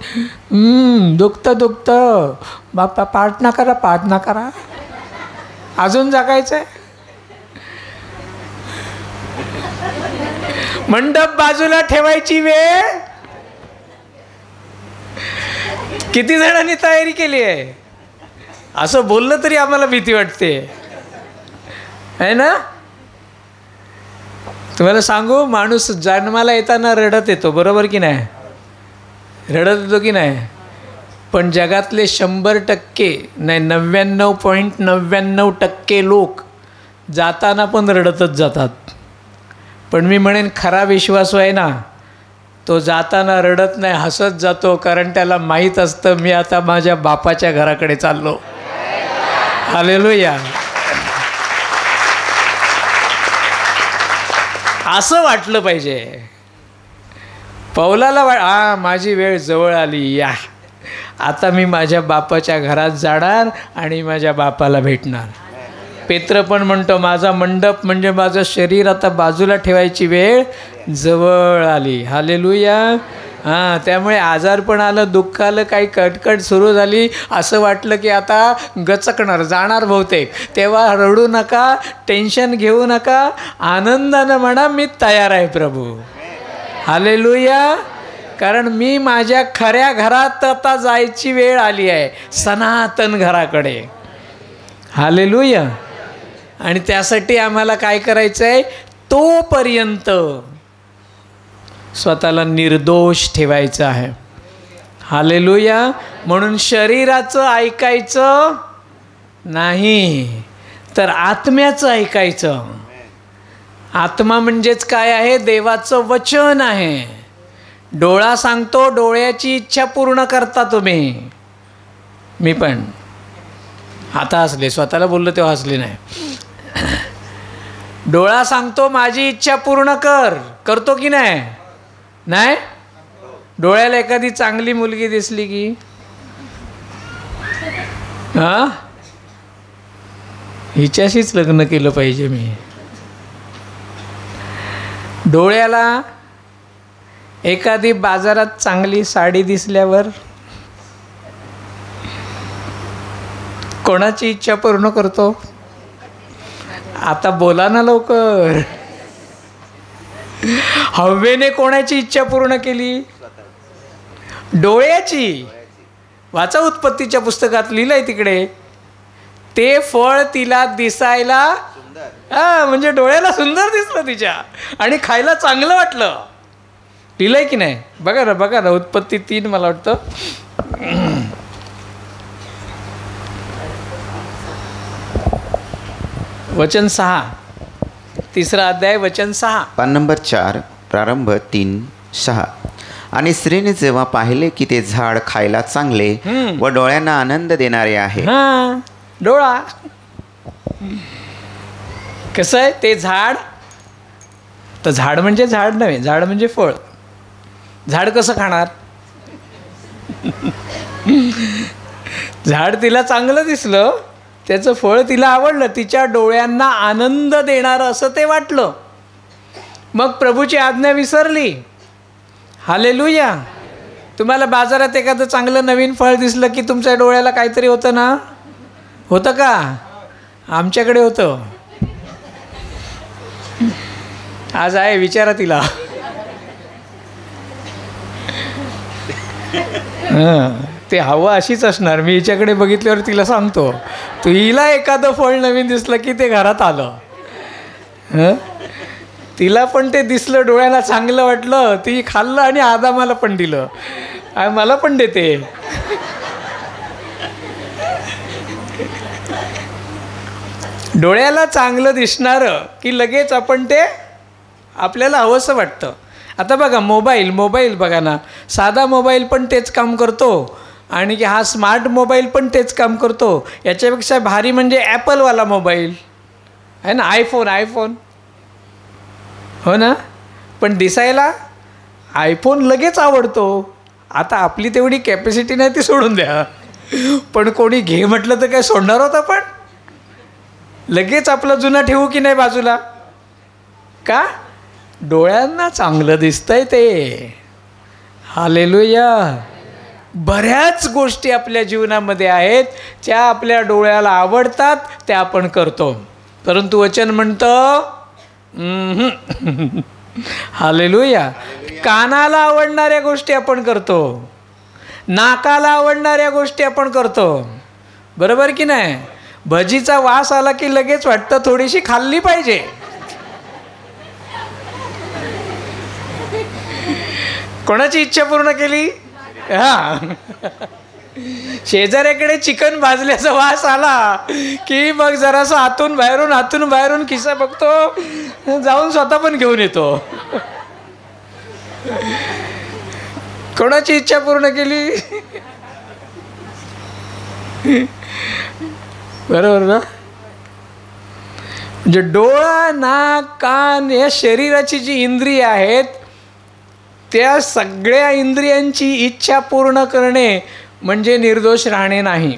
दुखतं बाप्पा प्रार्थना करा. अजून जगायचं आहे. मंडप बाजूला ठेवायची वेळ किती जणांनी तयारी केली आहे. असं बोललं तरी आम्हाला भीती वाटते आहे ना. तुम्हाला सांगू, माणूस जन्माला येताना रडत येतो, बरोबर की नाही? रडत येतो की नाही? पण जगातले 100% नाही 99.99% लोक जाताना पण रडतच जातात. पण मी म्हणेन खरा विश्वास आहे ना, तो जाताना रडत नाही, हसत जातो. कारण त्याला माहीत असतं मी आता माझ्या बापाच्या घराकडे चाललो. हालेलुया. असं वाटलं पाहिजे. पौलाला माझी वेळ जवळ आली, या आता मी माझ्या बापाच्या घरात जाणार आणि माझ्या बापाला भेटणार. पेत्र पण म्हणतो माझा मंडप म्हणजे माझं शरीर आता बाजूला ठेवायची वेळ जवळ आली. हालेलुया. त्यामुळे आजारपण आलं, दुःख आलं, काही कटकट सुरू झाली, असं वाटलं की आता गचकणार, जाणार बहुतेक, तेव्हा रडू नका, टेन्शन घेऊ नका, आनंदानं म्हणा मी तयार आहे प्रभू. हालेलुया. कारण मी माझ्या खऱ्या घरात आता जायची वेळ आली आहे, सनातन घराकडे. हालेलुया. आणि त्यासाठी आम्हाला काय करायचं आहे, तोपर्यंत स्वतःला निर्दोष ठेवायचं आहे. हालेलुया. म्हणून शरीराचं ऐकायचं नाही, तर आत्म्याचं ऐकायचं. आत्मा म्हणजेच काय आहे? देवाचं वचन आहे. डोळा सांगतो, डोळ्याची इच्छा पूर्ण करता तुम्ही. मी पण आता हसले, स्वतःला बोललो तेव्हा हसले नाही. डोळा सांगतो माझी इच्छा पूर्ण कर, करतो की नाही? नाही. डोळ्याला एखादी चांगली मुलगी दिसली की हिच्याशीच लग्न केलं पाहिजे मी. डोळ्याला एखादी बाजारात चांगली साडी दिसल्यावर कोणाची इच्छा पूर्ण करतो? आता बोला ना लवकर. हव्वेने कोणाची इच्छा पूर्ण केली? डोळ्याची. वाचा उत्पत्तीच्या पुस्तकात लिहिलंय तिकडे, ते फळ तिला दिसायला म्हणजे डोळ्याला सुंदर दिसलं तिच्या आणि खायला चांगलं वाटलं. लिहिलंय की नाही? बघा ना उत्पत्ती 3 मला वाटतं. वचन 6, 3रा अध्याय वचन 6. पान नंबर 4 प्रारंभ 3:6. आणि स्त्रीने जेव्हा पाहिले की ते झाड खायला चांगले व डोळ्यांना आनंद देणारे आहे. डोळा कसं आहे ते झाड? तर झाड म्हणजे झाड नव्हे, झाड म्हणजे फळ. झाड कसं खाणार? झाड तिला चांगलं दिसलं, त्याचं फळ तिला आवडलं, तिच्या डोळ्यांना आनंद देणारं असं ते वाटलं. मग प्रभूची आज्ञा विसरली. हालेलुया. तुम्हाला बाजारात एखादं चांगलं नवीन फळ दिसलं की तुमच्या डोळ्याला काहीतरी होतं ना? होतं का? आमच्याकडे होतं. आज आहे, विचारा तिला. ते हवा अशीच असणार. मी हिच्याकडे बघितल्यावर तिला सांगतो, तू हिला एखादं फळ नवीन दिसलं की ते घरात आलं. तिला पण ते दिसलं, डोळ्याला चांगलं वाटलं, ती खाल्लं आणि आदामाला पण दिलं, मला पण देते. डोळ्याला चांगलं दिसणारं की लगेच आपण ते आपल्याला हवंसं वाटतं. आता बघा मोबाईल बघा ना, साधा मोबाईल पण तेच काम करतो आणि की हा स्मार्ट मोबाईल पण तेच काम करतो. याच्यापेक्षा भारी म्हणजे ॲपलवाला मोबाईल आहे ना, आयफोन. हो ना. पण दिसायला आयफोन लगेच आवडतो. आता आपली तेवढी कॅपॅसिटी नाही, ती सोडून द्या. पण कोणी घे म्हटलं तर काय सोडणार होता? पण लगेच आपला जुना ठेवू की नाही बाजूला? का? डोळ्यांना चांगलं दिसतंय ते. हालेलुया. बऱ्याच गोष्टी आपल्या जीवनामध्ये आहेत ज्या आपल्या डोळ्याला आवडतात त्या आपण करतो, परंतु वचन म्हणतं हालेलुया, कानाला आवडणाऱ्या गोष्टी आपण करतो, नाकाला आवडणाऱ्या गोष्टी आपण करतो. बरोबर की नाही? भजीचा वास आला की लगेच वाटतं थोडीशी खाल्ली पाहिजे. कोणाची इच्छा पूर्ण केली? हा, शेजाऱ्याकडे चिकन भाजल्याचा वास आला की मग जरासं आतून बाहेरून खिसा बघतो, जाऊन स्वतः पण घेऊन येतो. कोणाची इच्छा पूर्ण केली? बरोबर ना? म्हणजे डोळा, नाक, कान या शरीराची जी इंद्रिय आहेत त्या सगळ्या इंद्रियांची इच्छा पूर्ण करणे म्हणजे निर्दोष राहणे नाही.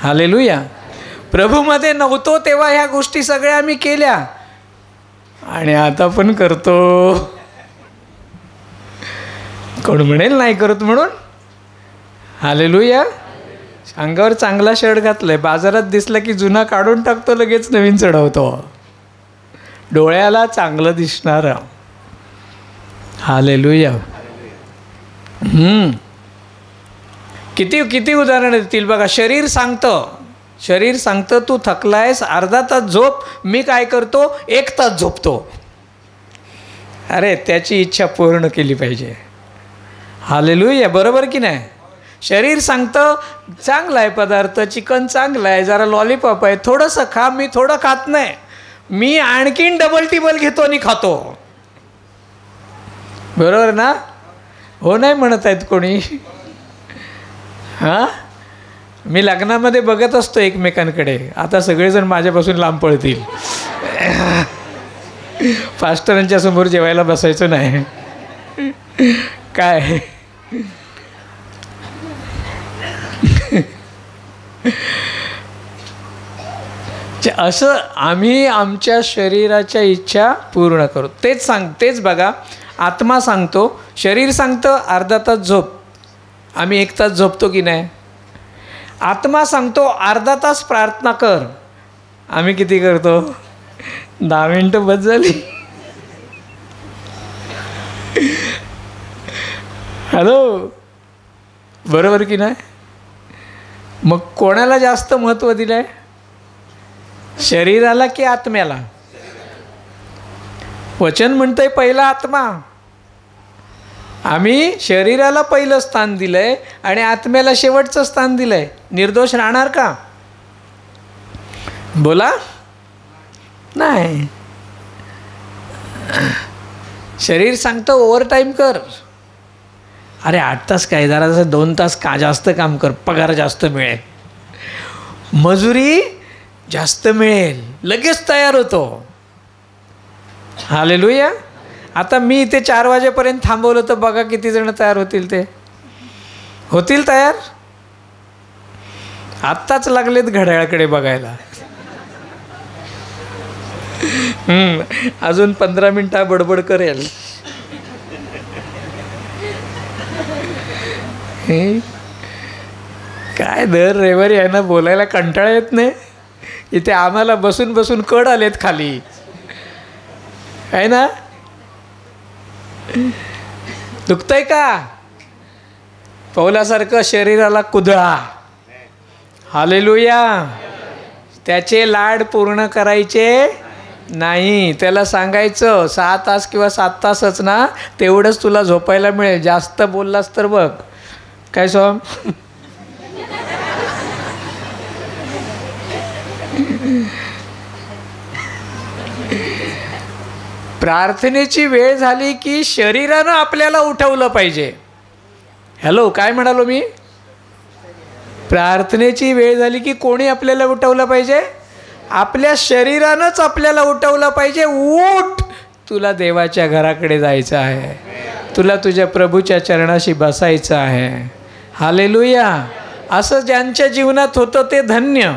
हालेलुया. प्रभूमध्ये नव्हतो तेव्हा ह्या गोष्टी सगळ्या आम्ही केल्या आणि आता पण करतो. कोण म्हणेल नाही करत म्हणून? हालेलुया. अंगावर चांगला शर्ट घातलाय, बाजारात दिसला की जुना काढून टाकतो, लगेच नवीन चढवतो, डोळ्याला चांगलं दिसणार. हालेलुया. किती उदाहरणं देतील बघा. शरीर सांगतं तू थकलायस, अर्धा तास झोप. मी काय करतो? 1 तास झोपतो. अरे त्याची इच्छा पूर्ण केली पाहिजे. हालेलुया. बरोबर की नाही? शरीर सांगतं चांगला आहे पदार्थ, चिकन चांगलं आहे, जरा लॉलीपॉप आहे, थोडंसं खा. मी थोडं खात नाही, मी आणखीन डबल टिबल घेतो आणि खातो. बरोबर ना? हो नाही म्हणत आहेत कोणी? हां, मी लग्नामध्ये बघत असतो एकमेकांकडे. आता सगळेजण माझ्यापासून लांब पळतील. पास्टरांच्या समोर जेवायला बसायचं नाही. काय असं आम्ही आमच्या शरीराच्या इच्छा पूर्ण करू. तेच बघा. आत्मा सांगतो, शरीर सांगतं अर्धा तास झोप. आम्ही 1 तास झोपतो की नाही? आत्मा सांगतो अर्धा तास प्रार्थना कर. आम्ही किती करतो? 10 मिनिटं बस झाली. हॅलो, बरोबर की नाही? मग कोणाला जास्त महत्त्व दिलं आहे? शरीराला की आत्म्याला? वचन म्हणतंय पहिला आत्मा. आम्ही शरीराला पहिलं स्थान दिलं आहे आणि आत्म्याला शेवटचं स्थान दिलं आहे. निर्दोष राहणार का? बोला. नाही. शरीर सांगतं ओव्हरटाईम कर. अरे 8 तास काय, जरा 2 तास का जास्त काम कर, पगार जास्त मिळेल, मजुरी जास्त मिळेल, लगेच तयार होतो. हालेलुया. आता मी इथे 4 वाजेपर्यंत थांबवलं तर बघा किती जण तयार होतील. ते होतील तयार? आत्ताच लागलेत घड्याळाकडे बघायला. अजून 15 मिनिटं बडबड करेल. काय दर रविवारी आहे ना, बोलायला कंटाळा येत नाही. इथे आम्हाला बसून बसून कड आलेत खाली, आहे ना? दुखतंय का? पौलासारखं शरीराला कुदळा. हालेलुया. त्याचे लाड पूर्ण करायचे नाही. त्याला सांगायचं 6 तास किंवा 7 तासच ना, तेवढंच तुला झोपायला मिळेल. जास्त बोललास तर बघ काय स्वाम. प्रार्थनेची वेळ झाली की शरीरानं आपल्याला उठवलं पाहिजे. हॅलो, काय म्हणालो मी? प्रार्थनेची वेळ झाली की कोणी आपल्याला उठवलं पाहिजे? आपल्या शरीरानंच आपल्याला उठवलं पाहिजे. उठ, तुला देवाच्या घराकडे जायचं आहे, तुला तुझ्या प्रभूच्या चरणाशी बसायचं आहे. हालेलुया. असं ज्यांच्या जीवनात होतं ते धन्य,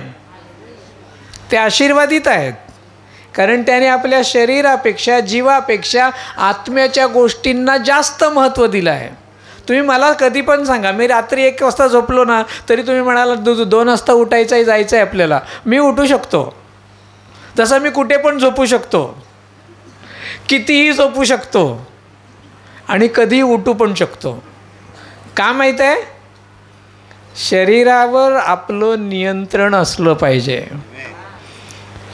ते आशीर्वादित आहेत. कारण त्याने आपल्या शरीरापेक्षा, जीवापेक्षा आत्म्याच्या गोष्टींना जास्त महत्त्व दिलं आहे. तुम्ही मला कधी पण सांगा, मी रात्री 1 वाजता झोपलो ना तरी तुम्ही म्हणाला 2 वाजता उठायचं आहे, जायचं आहे आपल्याला, मी उठू शकतो. तसं मी कुठे पण झोपू शकतो, कितीही झोपू शकतो आणि कधीही उठू पण शकतो. का माहीत आहे? शरीरावर आपलं नियंत्रण असलं पाहिजे.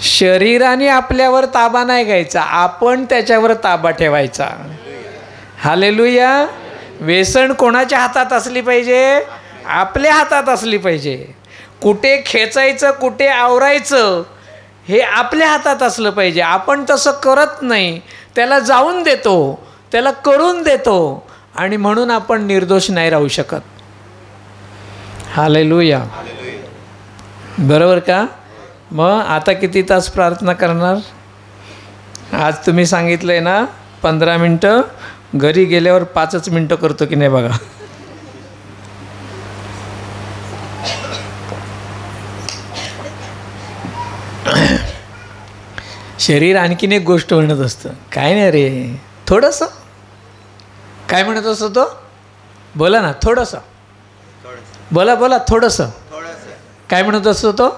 शरीराने आपल्यावर ताबा नाही घ्यायचा, आपण त्याच्यावर ताबा ठेवायचा. हालेलुया. व्यसन कोणाच्या हातात असली पाहिजे? आपल्या हातात असली पाहिजे. कुठे खेचायचं, कुठे आवरायचं हे आपल्या हातात असलं पाहिजे. आपण तसं करत नाही, त्याला जाऊन देतो, त्याला करून देतो आणि म्हणून आपण निर्दोष नाही राहू शकत. हालेलुया. बरोबर का? मग आता किती तास प्रार्थना करणार? आज तुम्ही सांगितलं आहे ना 15 मिनटं, घरी गेल्यावर 5च मिनटं करतो की नाही बघा. शरीर आणखीन एक गोष्ट म्हणत असतं. काय नाही रे, थोडंसं. काय म्हणत असतो तो? बोला ना, थोडंसं बोला, बोला, थोडंसं. काय म्हणत असतो तो?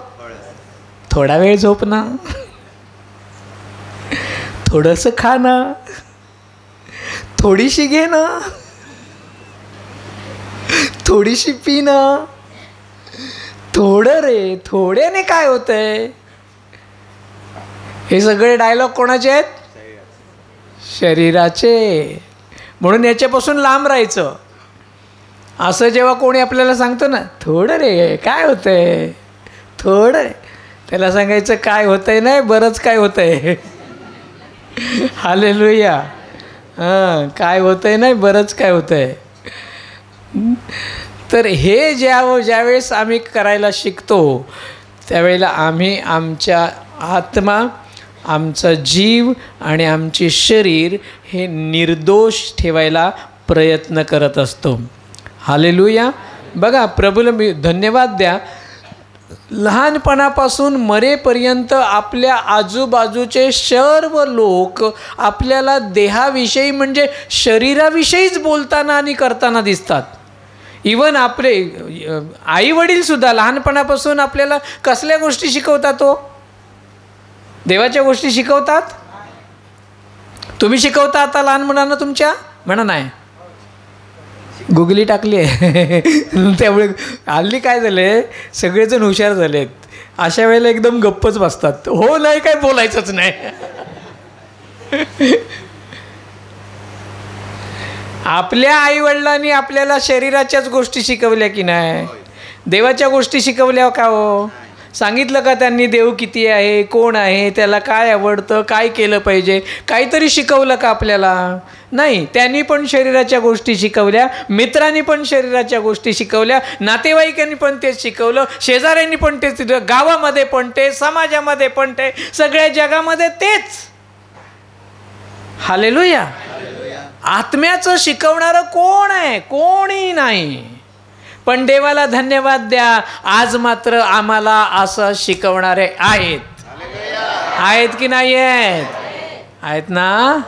थोडा वेळ झोप ना, थोडंसं खा ना, थोडीशी घे ना, थोडीशी पी ना. थोडं रे, थोड्याने काय होतंय? हे सगळे डायलॉग कोणाचे आहेत? शरीराचे. म्हणून याच्यापासून लांब राहायचं. असं जेव्हा कोणी आपल्याला सांगतो ना, थोडं रे काय होतंय, थोडं रे, त्याला सांगायचं काय होतंय नाही, बरंच काय होतंय. हालेलुया. काय होतंय नाही, बरंच काय होतंय. तर हे ज्यावेळेस आम्ही करायला शिकतो त्यावेळेला आम्ही आमच्या आत्मा, आमचा जीव आणि आमचे शरीर हे निर्दोष ठेवायला प्रयत्न करत असतो. हालेलुया. बघा, प्रभूला मी धन्यवाद द्या. लहानपणापासून मरेपर्यंत आपल्या आजूबाजूचे सर्व लोक आपल्याला देहाविषयी म्हणजे शरीराविषयीच बोलताना आणि करताना दिसतात. इवन आपले आईवडीलसुद्धा लहानपणापासून आपल्याला कसल्या गोष्टी शिकवतात? हो, देवाच्या गोष्टी शिकवतात. तुम्ही शिकवता आता लहान मुलांना तुमच्या? म्हणा नाही, गुगली टाकली आहे. त्यामुळे हल्ली काय झाले, सगळेजण हुशार झालेत. अशा वेळेला एकदम गप्पच बसतात. हो नाही, काय बोलायचंच नाही. आपल्या आईवडिलांनी आपल्याला शरीराच्याच गोष्टी शिकवल्या की नाही? देवाच्या गोष्टी शिकवल्या का हो? सांगितलं का त्यांनी देव किती आहे, कोण आहे, त्याला काय आवडतं, काय केलं पाहिजे? काहीतरी शिकवलं का आपल्याला? नाही. त्यांनी पण शरीराच्या गोष्टी शिकवल्या, मित्रांनी पण शरीराच्या गोष्टी शिकवल्या, नातेवाईकांनी पण तेच शिकवलं, शेजाऱ्यांनी पण तेच, गावामध्ये पण ते, समाजामध्ये पण ते, सगळ्या जगामध्ये तेच. हालेलुया. आत्म्याचं शिकवणारं कोण आहे? कोणी नाही. पण देवाला धन्यवाद द्या, आज मात्र आम्हाला असं शिकवणारे आहेत. आहेत की नाही आहेत? आहेत ना.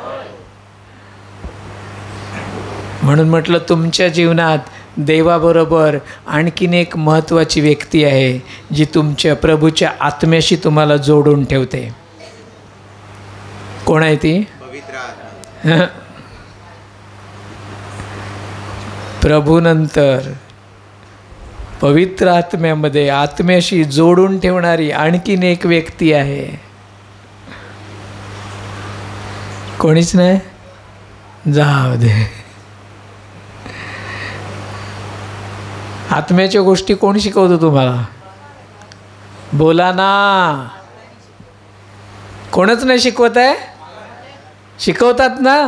म्हणून म्हटलं तुमच्या जीवनात देवाबरोबर आणखीन एक महत्त्वाची व्यक्ती आहे जी तुमच्या प्रभूच्या आत्म्याशी तुम्हाला जोडून ठेवते. कोण आहे ती? प्रभूनंतर पवित्र आत्म्यामध्ये आत्म्याशी जोडून ठेवणारी आणखीन एक व्यक्ती आहे. कोणीच नाही? जाऊ दे. आत्म्याच्या गोष्टी कोण शिकवतो तुम्हाला? बोला ना. कोणच नाही शिकवत आहे? शिकवतात ना.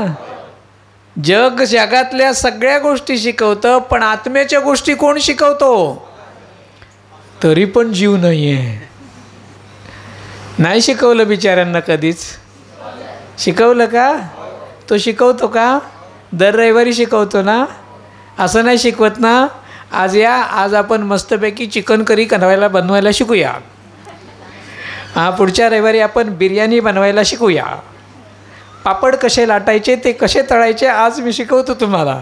जगातल्या सगळ्या गोष्टी शिकवतं, पण आत्म्याच्या गोष्टी कोण शिकवतो? तरी पण जीव नाही आहे. नाही शिकवलं बिचाऱ्यांना कधीच. शिकवलं का? तो शिकवतो का? दर रविवारी शिकवतो ना. असं नाही शिकवत ना. आज या, आज आपण मस्तपैकी चिकन करी बनवायला शिकूया. पुढच्या रविवारी आपण बिर्याणी बनवायला शिकूया. पापड कसे लाटायचे, ते कसे तळायचे आज मी शिकवतो तुम्हाला.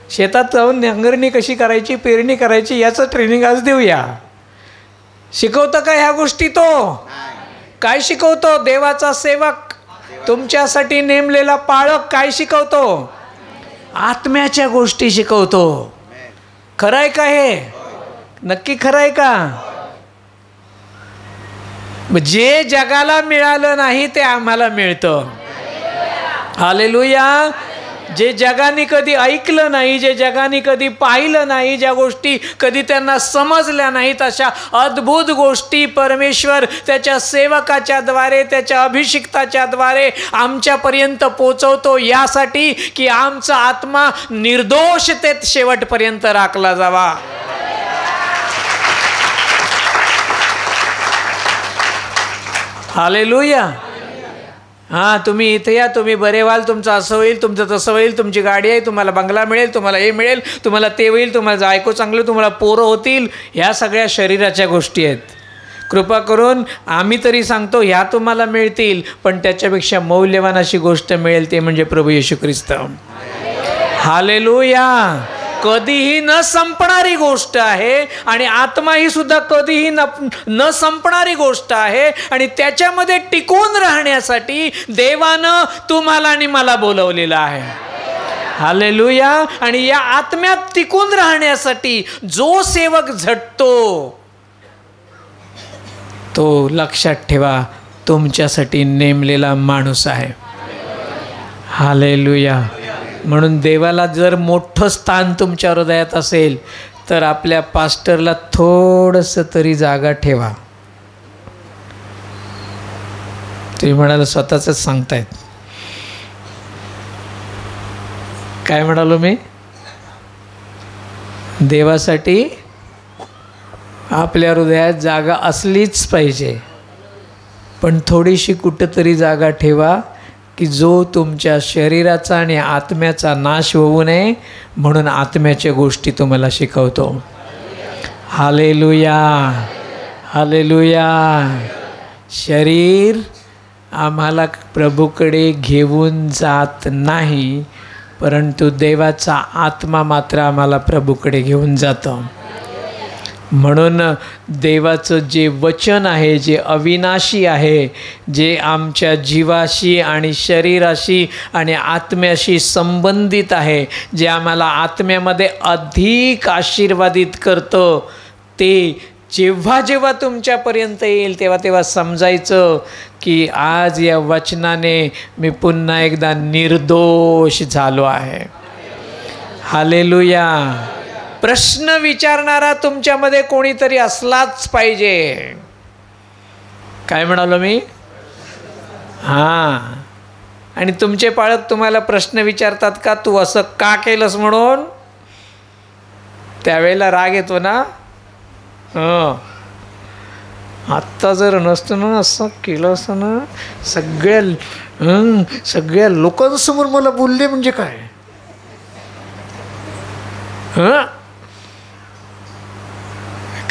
शेतात जाऊन नांगरणी कशी करायची, पेरणी करायची याचं ट्रेनिंग आज देऊया. शिकवतं का ह्या गोष्टी? तो काय शिकवतो? देवाचा सेवक, तुमच्यासाठी नेमलेला पाळक काय शिकवतो? आत्म्याच्या गोष्टी शिकवतो. खरं आहे का हे? नक्की खरं आहे का? जे जगाला मिळालं नाही ते आम्हाला मिळतं. हालेलुया. जे जगाने कधी ऐकलं नाही, जे जगाने कधी पाहिलं नाही, ज्या गोष्टी कधी त्यांना समजल्या नाहीत, अशा अद्भुत गोष्टी परमेश्वर त्याच्या सेवकाच्या द्वारे, त्याच्या अभिषिक्ताच्या द्वारे आमच्यापर्यंत पोचवतो, यासाठी की आमचा आत्मा निर्दोषतेत शेवटपर्यंत राखला जावा. हालेलुया. तुम्ही इथे या, तुम्ही बरे व्हाल, तुमचं असं होईल, तुमचं तसं होईल, तुमची गाडी आहे, तुम्हाला बंगला मिळेल, तुम्हाला हे मिळेल, तुम्हाला ते होईल, तुम्हाला ऐकू चांगलं, तुम्हाला पोरं होतील. ह्या सगळ्या शरीराच्या गोष्टी आहेत. कृपा करून आम्ही तरी सांगतो ह्या तुम्हाला मिळतील, पण त्याच्यापेक्षा मौल्यवान अशी गोष्ट मिळेल, ते म्हणजे प्रभू येशू ख्रिस्त. हालेलुया. कधीही न संपणारी गोष्ट आहे आणि आत्मा ही सुद्धा कधीही न संपणारी गोष्ट आहे. आणि त्याच्यामध्ये टिकून राहण्यासाठी देवानं तुम्हाला आणि मला बोलवलेलं आहे. हालेलुया. आणि या आत्म्यात टिकून राहण्यासाठी जो सेवक झटतो तो लक्षात ठेवा तुमच्यासाठी नेमलेला माणूस आहे. हालेलुया. म्हणून देवाला जर मोठं स्थान तुमच्या हृदयात असेल तर आपल्या पास्टरला थोडंसं तरी जागा ठेवा. तुम्ही म्हणाल स्वतःच सांगतायत. काय म्हणालो मी? देवासाठी आपल्या हृदयात जागा असलीच पाहिजे, पण थोडीशी कुठंतरी जागा ठेवा की जो तुमच्या शरीराचा आणि आत्म्याचा नाश होऊ नये म्हणून आत्म्याच्या गोष्टी तुम्हाला शिकवतो. हालेलुया. हालेलुया. शरीर आम्हाला प्रभूकडे घेऊन जात नाही, परंतु देवाचा आत्मा मात्र आम्हाला प्रभूकडे घेऊन जातो. म्हणून देवाचं जे वचन आहे, जे अविनाशी आहे, जे आमच्या जीवाशी आणि शरीराशी आणि आत्म्याशी संबंधित आहे, जे आम्हाला आत्म्यामध्ये अधिक आशीर्वादित करतं, ते जेव्हा जेव्हा तुमच्यापर्यंत येईल तेव्हा तेव्हा समजायचं की आज या वचनाने मी पुन्हा एकदा निर्दोष झालो आहे. हालेलुया. प्रश्न विचारणारा तुमच्यामध्ये कोणीतरी असलाच पाहिजे. काय म्हणालो मी? आणि तुमचे पालक तुम्हाला प्रश्न विचारतात का, तू असं का केलंस म्हणून? त्यावेळेला राग येतो ना. आत्ता जर नसतं ना असं केलं असतं ना, सगळ्या लोकांसमोर मला बोलले म्हणजे काय?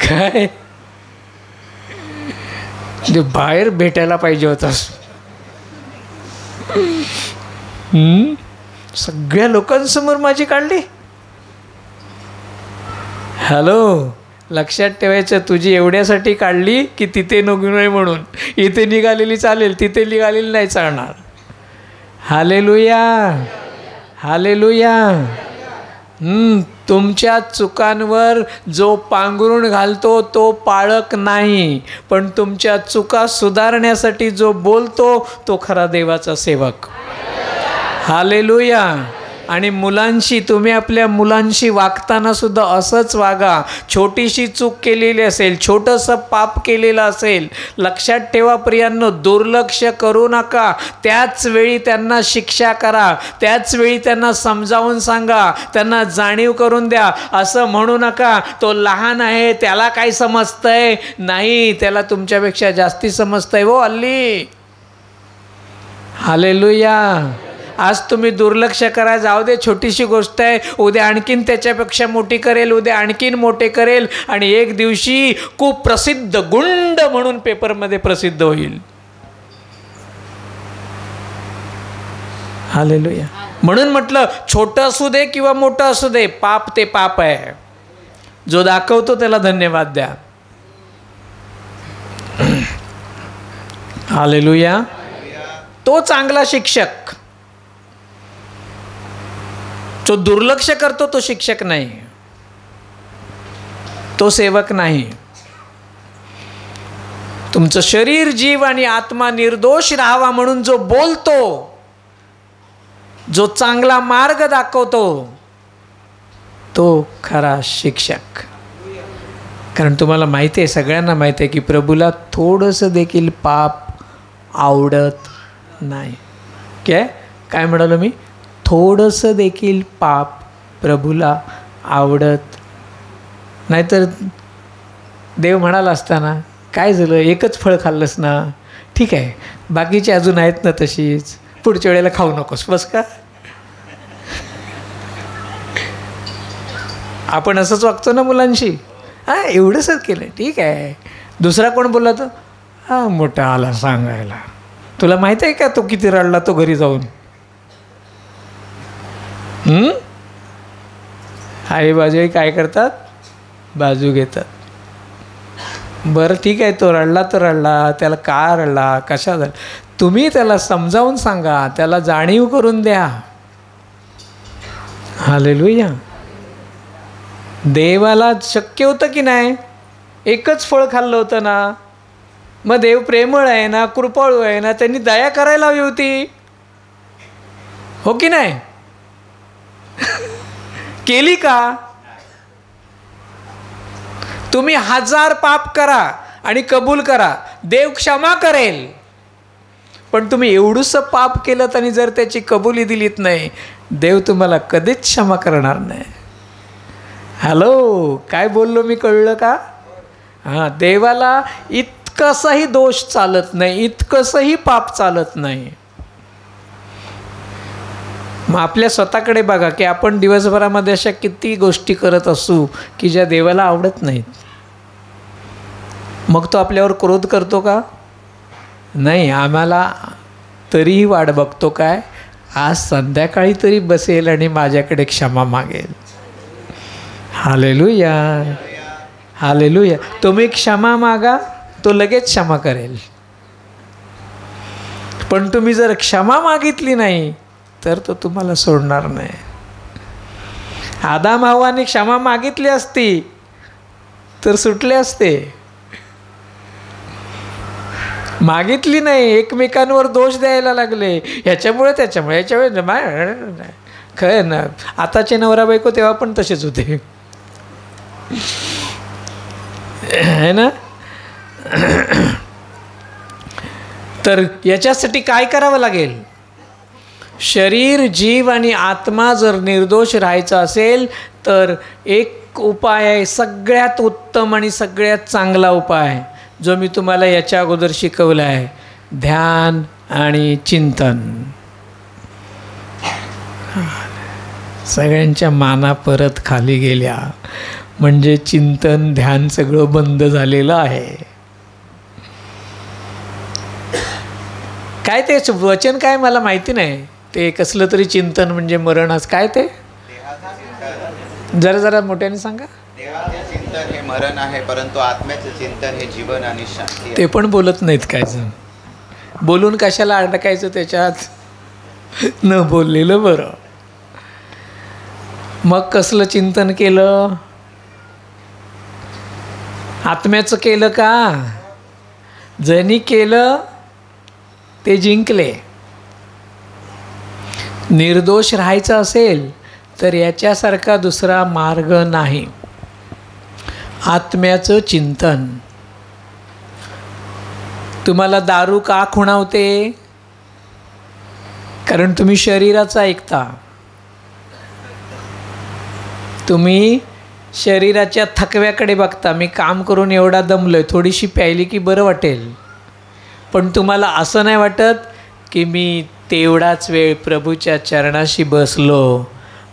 काय ते बाहेर भेटायला पाहिजे होतास. सगळ्या लोकांसमोर माझी काढली. हॅलो, लक्षात ठेवायचं, तुझी एवढ्यासाठी काढली की तिथे निघू नये म्हणून. इथे निघालेली चालेल, तिथे निघालेली नाही चालणार. हालेलुया. हालेलुया. तुमच्या चुकांवर जो पांघरून घालतो तो पाळक नाही, पण तुमच्या चुका सुधारण्यासाठी जो बोलतो तो खरा देवाचा सेवक. हालेलुया. आणि मुलांशी, तुम्ही आपल्या मुलांशी वागताना सुद्धा असंच वागा. छोटीशी चूक केलेली असेल, छोटंसं पाप केलेलं असेल, लक्षात ठेवा प्रियांनो, दुर्लक्ष करू नका. त्याच वेळी त्यांना शिक्षा करा, त्याच वेळी त्यांना समजावून सांगा, त्यांना जाणीव करून द्या. असं म्हणू नका तो लहान आहे त्याला काय समजतंय. नाही, त्याला तुमच्यापेक्षा जास्ती समजतंय हो हल्ली. हालेलुया. आज तुम्ही दुर्लक्ष करा, जाऊ दे छोटीशी गोष्ट आहे, उद्या आणखीन त्याच्यापेक्षा मोठी करेल, उद्या आणखीन मोठे करेल आणि एक दिवशी खूप प्रसिद्ध गुंड म्हणून पेपरमध्ये प्रसिद्ध होईल. हालेलुया. म्हणून म्हटलं छोटं असू दे किंवा मोठं असू दे, पाप ते पाप आहे. जो दाखवतो त्याला धन्यवाद द्या. हालेलुया. तो चांगला शिक्षक. जो दुर्लक्ष करतो तो शिक्षक नाही, तो सेवक नाही. तुमचं शरीर, जीव आणि आत्मा निर्दोष राहावा म्हणून जो बोलतो, जो चांगला मार्ग दाखवतो, तो खरा शिक्षक. कारण तुम्हाला माहिती आहे, सगळ्यांना माहिती आहे की प्रभूला थोडंसं देखील पाप आवडत नाही. काय म्हणालो मी? थोडंसं देखील पाप प्रभूला आवडत नाही. तर देव म्हणाला असताना काय झालं, एकच फळ खाल्लंस ना, ठीक आहे, बाकीची अजून आहेत ना तशीच, पुढच्या वेळेला खाऊ नकोस, बस का? आपण असंच वागतो ना मुलांशी. हां, एवढंच केलं, ठीक आहे. दुसरा कोण बोलला तर हां मोठा आला सांगायला, तुला माहीत आहे का तो किती रडला तो घरी जाऊन. आई बाजू काय करतात, बाजू घेतात. बरं ठीक आहे, तो रडला तर रडला, त्याला का रडला, कशा झाला, तुम्ही त्याला समजावून सांगा, त्याला जाणीव करून द्या. हालेलुया. देवाला शक्य होतं की नाही, एकच फळ खाल्लं होतं ना, मग देव प्रेमळ आहे ना, कृपाळू आहे ना, त्यांनी दया करायला हवी होती, हो की नाही? केली का? तुम्ही 1000 पाप करा आणि कबूल करा, देव क्षमा करेल. पण तुम्ही एवढंसं पाप केलं आणि जर त्याची कबुली दिलीत नाही, देव तुम्हाला कधीच क्षमा करणार नाही. हॅलो, काय बोललो मी, कळलं का? हां, देवाला इतकंसंही दोष चालत नाही, इतकंसंही पाप चालत नाही. मग आपल्या स्वतःकडे बघा की आपण दिवसभरामध्ये अशा किती गोष्टी करत असू की ज्या देवाला आवडत नाहीत. मग तो आपल्यावर क्रोध करतो का? नाही. आम्हाला तरीही वाट बघतो काय, आज संध्याकाळी तरी बसेल आणि माझ्याकडे क्षमा मागेल. Hallelujah, hallelujah. तुम्ही क्षमा मागा, तो लगेच क्षमा करेल. पण तुम्ही जर क्षमा मागितली नाही तर तो तुम्हाला सोडणार नाही. आदाम हव्वाने क्षमा मागितली असती तर सुटले असते. मागितली नाही, एकमेकांवर दोष द्यायला लागले, ह्याच्यामुळे त्याच्यामुळे, ह्याच्यामुळे. खरं ना, आताचे नवरा बायको तेव्हा पण तसेच होते, है ना? तर याच्यासाठी काय करावं लागेल? शरीर, जीव आणि आत्मा जर निर्दोष राहायचं असेल तर एक उपाय आहे, सगळ्यात उत्तम आणि सगळ्यात चांगला उपाय, जो मी तुम्हाला याच्या अगोदर शिकवला आहे, ध्यान आणि चिंतन. सगळ्यांच्या माना परत खाली गेल्या, म्हणजे चिंतन ध्यान सगळं बंद झालेलं आहे. काय ते वचन काय मला माहिती नाही, ते कसलं तरी चिंतन म्हणजे मरणच, काय ते जरा जरा मोठ्याने सांगा. देवाचे चिंतन हे मरण आहे, परंतु आत्म्याचे चिंतन हे जीवन आणि शांती. ते पण बोलत नाहीत काय जण. बोलून कशाला अडकायचं त्याच्यात, न बोललेलं बरं. मग कसलं चिंतन केलं? आत्म्याचं केलं का? ज्यांनी केलं ते जिंकले. निर्दोष राहायचं असेल तर याच्यासारखा दुसरा मार्ग नाही. आत्म्याचं चिंतन. तुम्हाला दारू का खुणावते? कारण तुम्ही शरीराचं ऐकता. तुम्ही शरीराच्या थकव्याकडे बघता. मी काम करून एवढा दमलोय, थोडीशी प्यायली की बरं वाटेल. पण तुम्हाला असं नाही वाटत की मी तेवढाच वेळ प्रभूच्या चरणाशी बसलो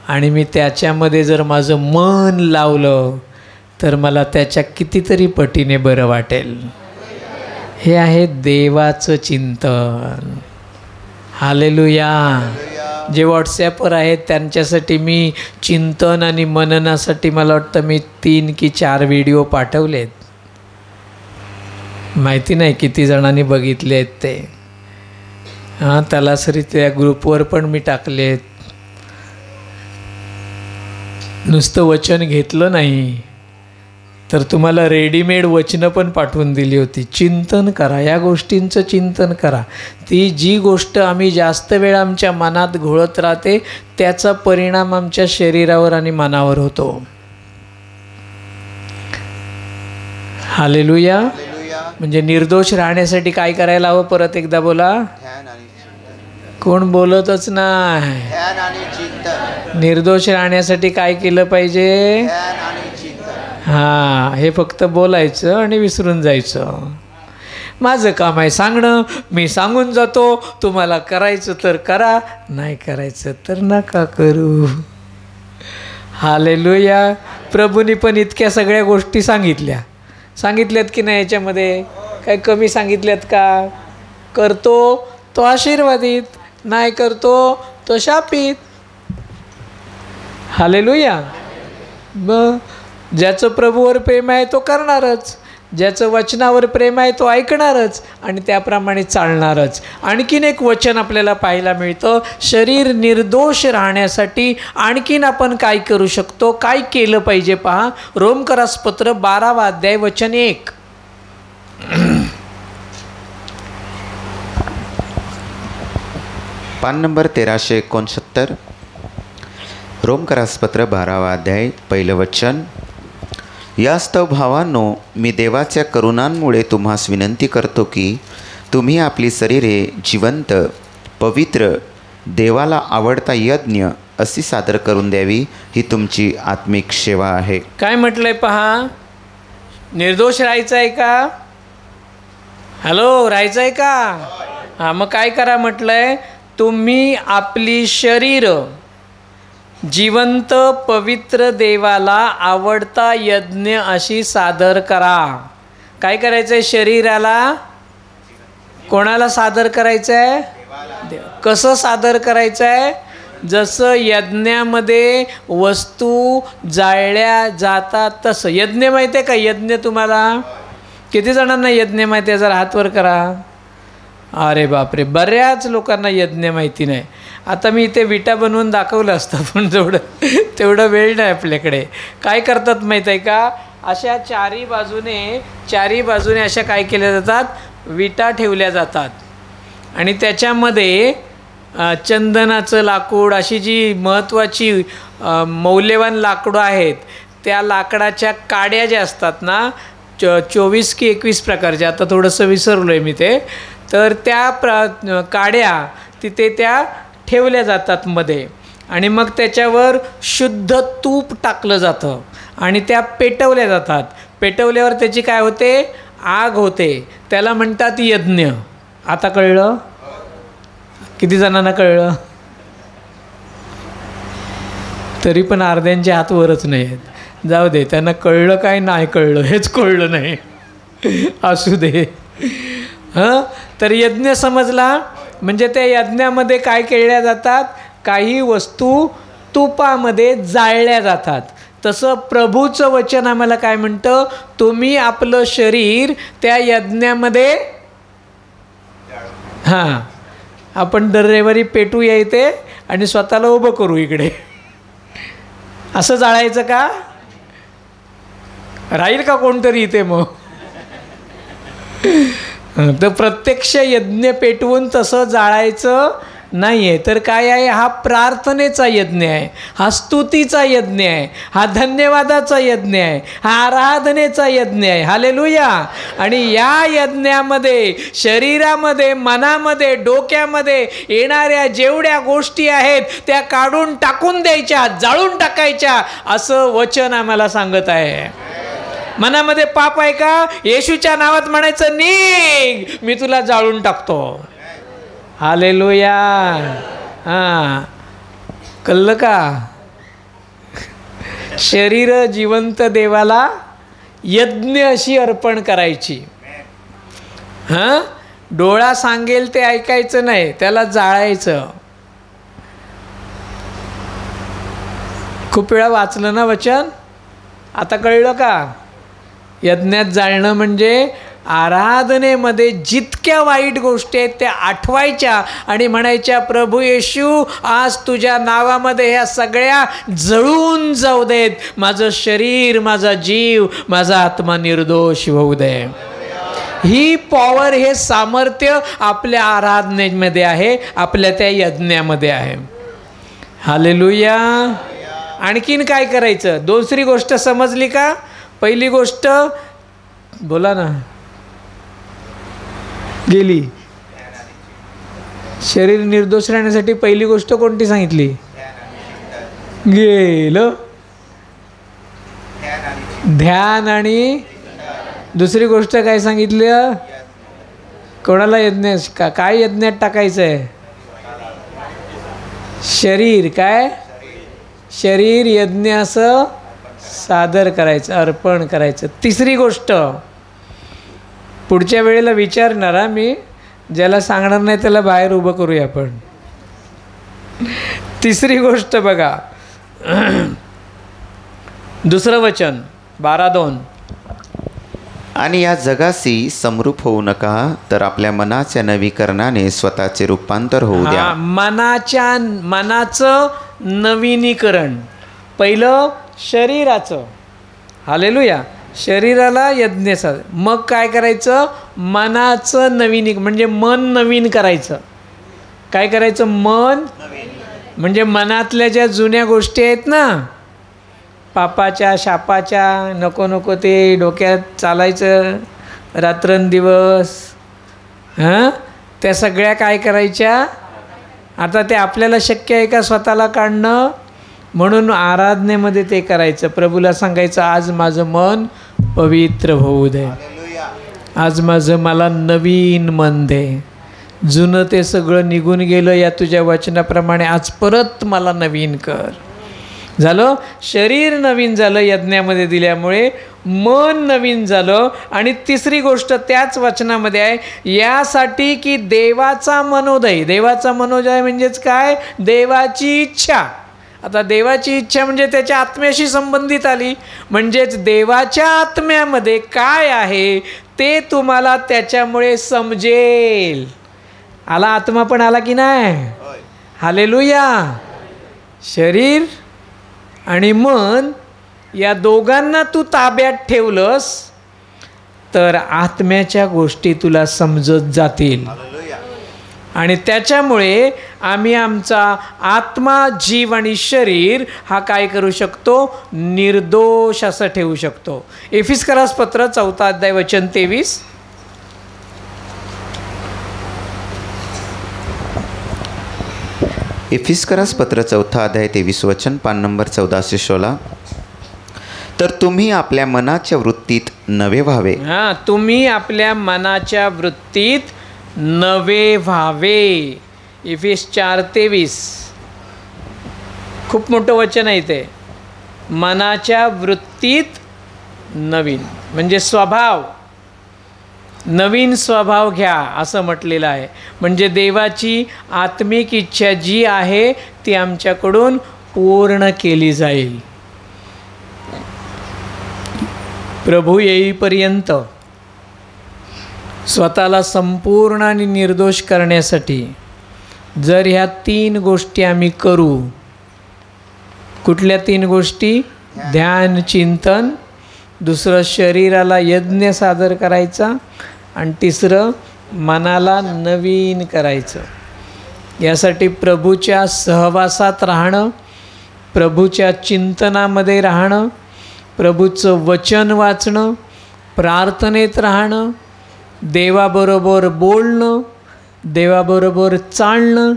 आणि मी त्याच्यामध्ये जर माझं मन लावलं तर मला त्याच्या कितीतरी पटीने बरं वाटेल. हे आहे देवाचं चिंतन. हालेलुया. जे व्हॉट्सॲपवर आहेत त्यांच्यासाठी मी चिंतन आणि मननासाठी मला वाटतं मी 3 की 4 व्हिडिओ पाठवलेत. माहिती नाही किती जणांनी बघितले आहेत ते. हां, तलासरी त्या ग्रुपवर पण मी टाकलेत. नुसतं वचन घेतलं नाही तर तुम्हाला रेडीमेड वचनं पण पाठवून दिली होती. चिंतन करा, या गोष्टींचं चिंतन करा. ती जी गोष्ट आम्ही जास्त वेळ आमच्या मनात घोळत राहते त्याचा परिणाम आमच्या शरीरावर आणि मनावर होतो. हालेलुया. म्हणजे निर्दोष राहण्यासाठी काय करायला हवं? परत एकदा बोला. कोण बोलतच नाही. निर्दोष राहण्यासाठी काय केलं पाहिजे? हां, हे फक्त बोलायचं आणि विसरून जायचं. माझं काम आहे सांगणं, मी सांगून जातो. तुम्हाला करायचं तर करा, नाही करायचं तर नका करू. हालेलुया. प्रभूंनी पण इतक्या सगळ्या गोष्टी सांगितल्यात की नाही? याच्यामध्ये काय कमी सांगितल्यात का? करतो तो आशीर्वादित, नाही करतो तो शापित. हालेलुया. मग ज्याचं प्रभूवर प्रेम आहे तो करणारच, ज्याचं वचनावर प्रेम आहे तो ऐकणारच आणि त्याप्रमाणे चालणारच. आणखीन एक वचन आपल्याला पाहायला मिळतं. शरीर निर्दोष राहण्यासाठी आणखीन आपण काय करू शकतो, काय केलं पाहिजे पहा. रोमकरासपत्र 12वा अध्याय वचन 1. पान नंबर 1369. रोमकरासपत्र 12वा अध्याय 1 वचन. यास्तव भावांनो, मी देवाच्या करुणांमुळे तुम्हास विनंती करतो की तुम्ही आपली शरीरे जिवंत, पवित्र, देवाला आवडता यज्ञ अशी सादर करून द्यावी, ही तुमची आत्मिक सेवा आहे. काय म्हटलंय पहा. निर्दोष राहायचं आहे का? हॅलो, राहायचं आहे का? हां, मग काय करा म्हटलंय? तुम्ही आपली शरीर जिवंत, पवित्र, देवाला आवडता यज्ञ अशी सादर करा. काय करायचं आहे शरीराला? कोणाला सादर करायचं आहे? कसं सादर करायचं आहे? जसं यज्ञामध्ये वस्तू जाळल्या जातात तसं. यज्ञ माहिती आहे का? यज्ञ तुम्हाला किती जणांना यज्ञ माहिती आहे? जरा हातवर करा. अरे बापरे, बऱ्याच लोकांना यज्ञ माहिती नाही. आता मी इथे विटा बनवून दाखवलं असतं पण तेवढं वेळ नाही आपल्याकडे. काय करतात माहीत आहे का? अशा चारी बाजूने अशा काय केल्या जातात? विटा ठेवल्या जातात आणि त्याच्यामध्ये चंदनाचं लाकूड, अशी जी महत्त्वाची मौल्यवान लाकडं आहेत त्या लाकडाच्या काड्या ज्या असतात ना, 24 की 21 प्रकारच्या, आता थोडंसं विसरलो आहे मी ते. तर त्या काड्या तिथे त्या ठेवल्या जातात मध्ये आणि मग त्याच्यावर शुद्ध तूप टाकलं जातं आणि त्या पेटवल्या जातात. पेटवल्यावर त्याची काय होते? आग होते. त्याला म्हणतात यज्ञ. आता कळलं? किती जणांना कळलं? तरी पण अर्ध्यांचे हात वरच नाही आहेत. जाऊ दे, त्यांना कळलं काय नाही कळलं हेच कळलं नाही. असू दे. हां, तर यज्ञ समजला म्हणजे त्या यज्ञामध्ये काय केल्या जातात? काही वस्तू तुपामध्ये जाळल्या जातात. तसं प्रभूचं वचन आम्हाला काय म्हणतं? तुम्ही आपलं शरीर त्या यज्ञामध्ये, हां, आपण दर रविवारी पेटूया इथे आणि स्वतःला उभं करू इकडे, असं जाळायचं का? राहील का कोणतरी इथे? मग तर प्रत्यक्ष यज्ञ पेटवून तसं जाळायचं नाही आहे. तर काय आहे? हा प्रार्थनेचा यज्ञ आहे, हा स्तुतीचा यज्ञ आहे, हा धन्यवादाचा यज्ञ आहे, हा आराधनेचा यज्ञ आहे. हालेलुया. आणि या यज्ञामध्ये शरीरामध्ये, मनामध्ये, डोक्यामध्ये येणाऱ्या जेवढ्या गोष्टी आहेत त्या काढून टाकून द्यायच्या, जाळून टाकायच्या, असं वचन आम्हाला सांगत आहे. मनामध्ये पाप आहे का? येशूच्या नावात म्हणायचं निघ, मी तुला जाळून टाकतो. हालेलुया. हां, कळलं का? शरीर जिवंत देवाला यज्ञ अशी अर्पण करायची. हां, डोळा सांगेल ते ऐकायचं नाही, त्याला जाळायचं. खूप वेळा वाचलं ना वचन, आता कळलं का? यज्ञात जाळणं म्हणजे आराधनेमध्ये जितक्या वाईट गोष्टी आहेत त्या आठवायच्या आणि म्हणायच्या, प्रभू येशू आज तुझ्या नावामध्ये ह्या सगळ्या जळून जाऊ देत. माझं शरीर, माझा जीव, माझा आत्मा निर्दोष होऊ दे. ही पॉवर, हे सामर्थ्य आपल्या आराधनेमध्ये आहे, आपल्या त्या यज्ञामध्ये आहे. हालेलुया. आणखीन काय करायचं? दुसरी गोष्ट समजली का? पहिली गोष्ट बोला ना, गेली. शरीर निर्दोष राहण्यासाठी पहिली गोष्ट कोणती सांगितली? गेलं ध्यान. आणि दुसरी गोष्ट काय सांगितली? कोणाला यज्ञ, काय यज्ञात टाकायचं आहे? शरीर. काय? शरीर यज्ञ असं सादर करायचं, अर्पण करायचं. तिसरी गोष्ट पुढच्या वेळेला विचारणार मी, ज्याला सांगणार नाही त्याला बाहेर उभं करूया आपण. तिसरी गोष्ट बघा, दुसरं वचन 12:2. आणि या जगाशी समरूप होऊ नका, तर आपल्या मनाच्या नवीकरणाने स्वतःचे रूपांतर होऊ द्या. मनाचं नवीनीकरण. पहिलं शरीराचं. हालेलुया. शरीराला यज्ञ साधन. मग काय करायचं? मनाचं म्हणजे मन नवीन करायचं. काय करायचं? मन म्हणजे मनातल्या ज्या जुन्या गोष्टी आहेत ना, पापाच्या, शापाच्या, नको नको ते डोक्यात चालायचं रात्रंदिवस, हां, त्या सगळ्या काय करायच्या? आता ते आपल्याला शक्य आहे का स्वतःला काढणं? म्हणून आराधनेमध्ये ते करायचं. प्रभूला सांगायचं, आज माझं मन पवित्र होऊ दे, आज मला नवीन मन दे. जुनं ते सगळं निघून गेलं या तुझ्या वचनाप्रमाणे, आज परत मला नवीन कर. झालं. शरीर नवीन झालं यज्ञामध्ये दिल्यामुळे, मन नवीन झालं. आणि तिसरी गोष्ट त्याच वचनामध्ये आहे, यासाठी की देवाचा मनोदय. देवाचा मनोदय म्हणजेच काय? देवाची इच्छा. आता देवाची इच्छा म्हणजे त्याच्या आत्म्याशी संबंधित आली. म्हणजेच देवाच्या आत्म्यामध्ये काय आहे ते तुम्हाला त्याच्यामुळे समजेल. आला आत्मा पण आला की नाही? हालेलुया. शरीर आणि मन या दोघांना तू ताब्यात ठेवलंस तर आत्म्याच्या गोष्टी तुला समजत जातील. आणि त्याच्यामुळे आम्ही आमचा आत्मा, जीव आणि शरीर हा काय करू शकतो? निर्दोष असं ठेवू शकतो. एफिसकरास पत्र 4 अध्याय वचन 23. एफिसकरास पत्र 4 अध्याय 23 वचन, पान नंबर 1416. तर तुम्ही आपल्या मनाच्या वृत्तीत नवे व्हावे. हां, तुम्ही आपल्या मनाच्या वृत्तीत नवे व्हावे. एफिस 4:23. खूप मोठं वचन आहे ते. मनाच्या वृत्तीत नवीन म्हणजे स्वभाव, नवीन स्वभाव घ्या असं म्हटलेलं आहे. म्हणजे देवाची आत्मिक इच्छा जी आहे ती आमच्याकडून पूर्ण केली जाईल. प्रभू येईपर्यंत स्वतःला संपूर्ण आणि निर्दोष करण्यासाठी जर ह्या 3 गोष्टी आम्ही करू. कुठल्या 3 गोष्टी? ध्यान, चिंतन. दुसरं शरीराला यज्ञ सादर करायचा. आणि तिसरं मनाला नवीन करायचं. यासाठी प्रभूच्या सहवासात राहणं, प्रभूच्या चिंतनामध्ये राहणं, प्रभूचं वचन वाचणं, प्रार्थनेत राहणं, देवाबरोबर बोलणं, देवाबरोबर चालणं,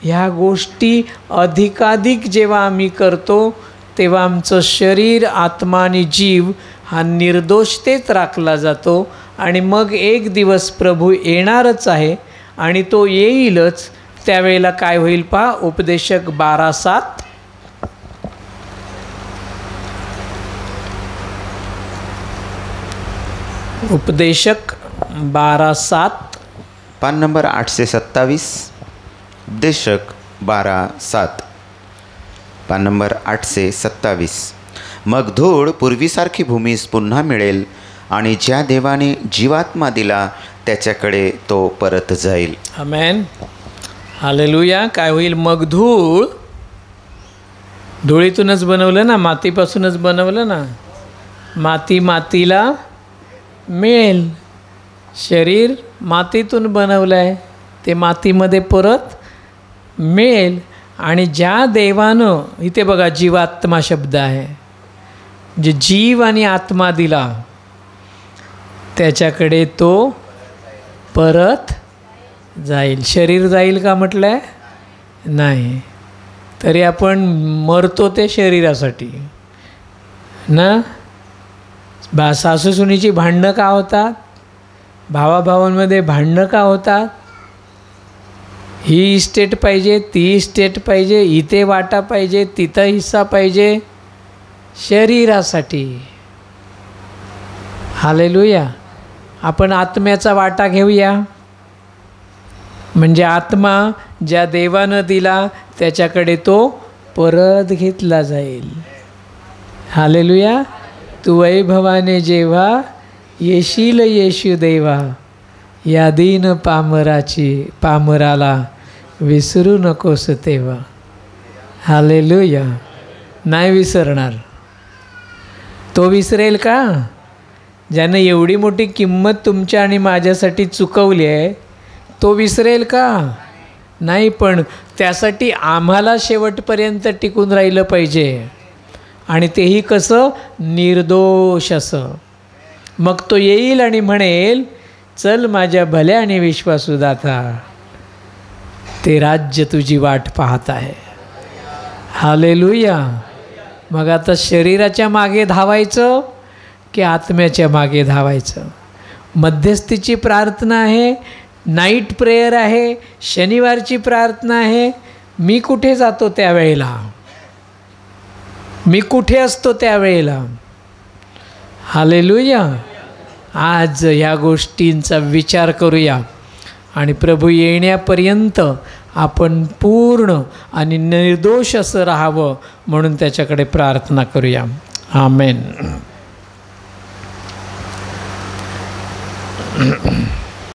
ह्या गोष्टी अधिकाधिक जेव्हा आम्ही करतो तेव्हा आमचं शरीर, आत्मा आणि जीव हा निर्दोषतेत राखला जातो. आणि मग एक दिवस प्रभू येणारच आहे आणि तो येईलच, त्यावेळेला काय होईल पहा. उपदेशक 12:7. उपदेशक 12:7. पान नंबर 827. उपदेशक 12:7. पान नंबर 827. मग धूळ पूर्वीसारखी भूमीस पुन्हा मिळेल आणि ज्या देवाने जीवात्मा दिला त्याच्याकडे तो परत जाईल. आमेन. हालेलुया. काय होईल मग. धुळीतूनच बनवलं ना, मातीपासूनच बनवलं ना. माती मातीला मिळेल. शरीर मातीतून बनवलं आहे, ते मातीमध्ये परत मिळेल. आणि ज्या देवानं, इथे बघा जीवात्मा शब्द आहे, जे जीव आणि आत्मा दिला त्याच्याकडे तो परत जाईल. शरीर जाईल का म्हटलं आहे? नाही. तरी आपण मरतो ते शरीरासाठी ना. सासू सुनीची भांडणं का होतात? भावाभावांमध्ये भांडणं का होतात? ही इस्टेट पाहिजे, ती इस्टेट पाहिजे, इथे वाटा पाहिजे, तिथं हिस्सा पाहिजे, शरीरासाठी. हालेलुया. आपण आत्म्याचा वाटा घेऊया, म्हणजे आत्मा ज्या देवानं दिला त्याच्याकडे तो परत घेतला जाईल. हालेलुया. तू वैभवाने जेव्हा येशील येशू देवा, या दीन पामराला विसरू नकोस तेव्हा. हालेलुया. नाही विसरणार. तो विसरेल का? ज्यानं एवढी मोठी किंमत तुमच्या आणि माझ्यासाठी चुकवली आहे, तो विसरेल का? नाही. पण त्यासाठी आम्हाला शेवटपर्यंत टिकून राहिलं पाहिजे. आणि तेही कसं? निर्दोष असं. मग तो येईल आणि म्हणेल, चल माझ्या भल्या आणि विश्वासू दाता, ते राज्य तुझी वाट पाहत आहे. हालेलुया. मग आता शरीराच्या मागे धावायचं की आत्म्याच्या मागे धावायचं? मध्यस्थीची प्रार्थना आहे, नाईट प्रेयर आहे, शनिवारची प्रार्थना आहे. मी कुठे जातो त्यावेळेला? मी कुठे असतो त्यावेळेला? हालेलुया. आज ह्या गोष्टींचा विचार करूया आणि प्रभू येण्यापर्यंत आपण पूर्ण आणि निर्दोष असं राहावं म्हणून त्याच्याकडे प्रार्थना करूया. आमेन.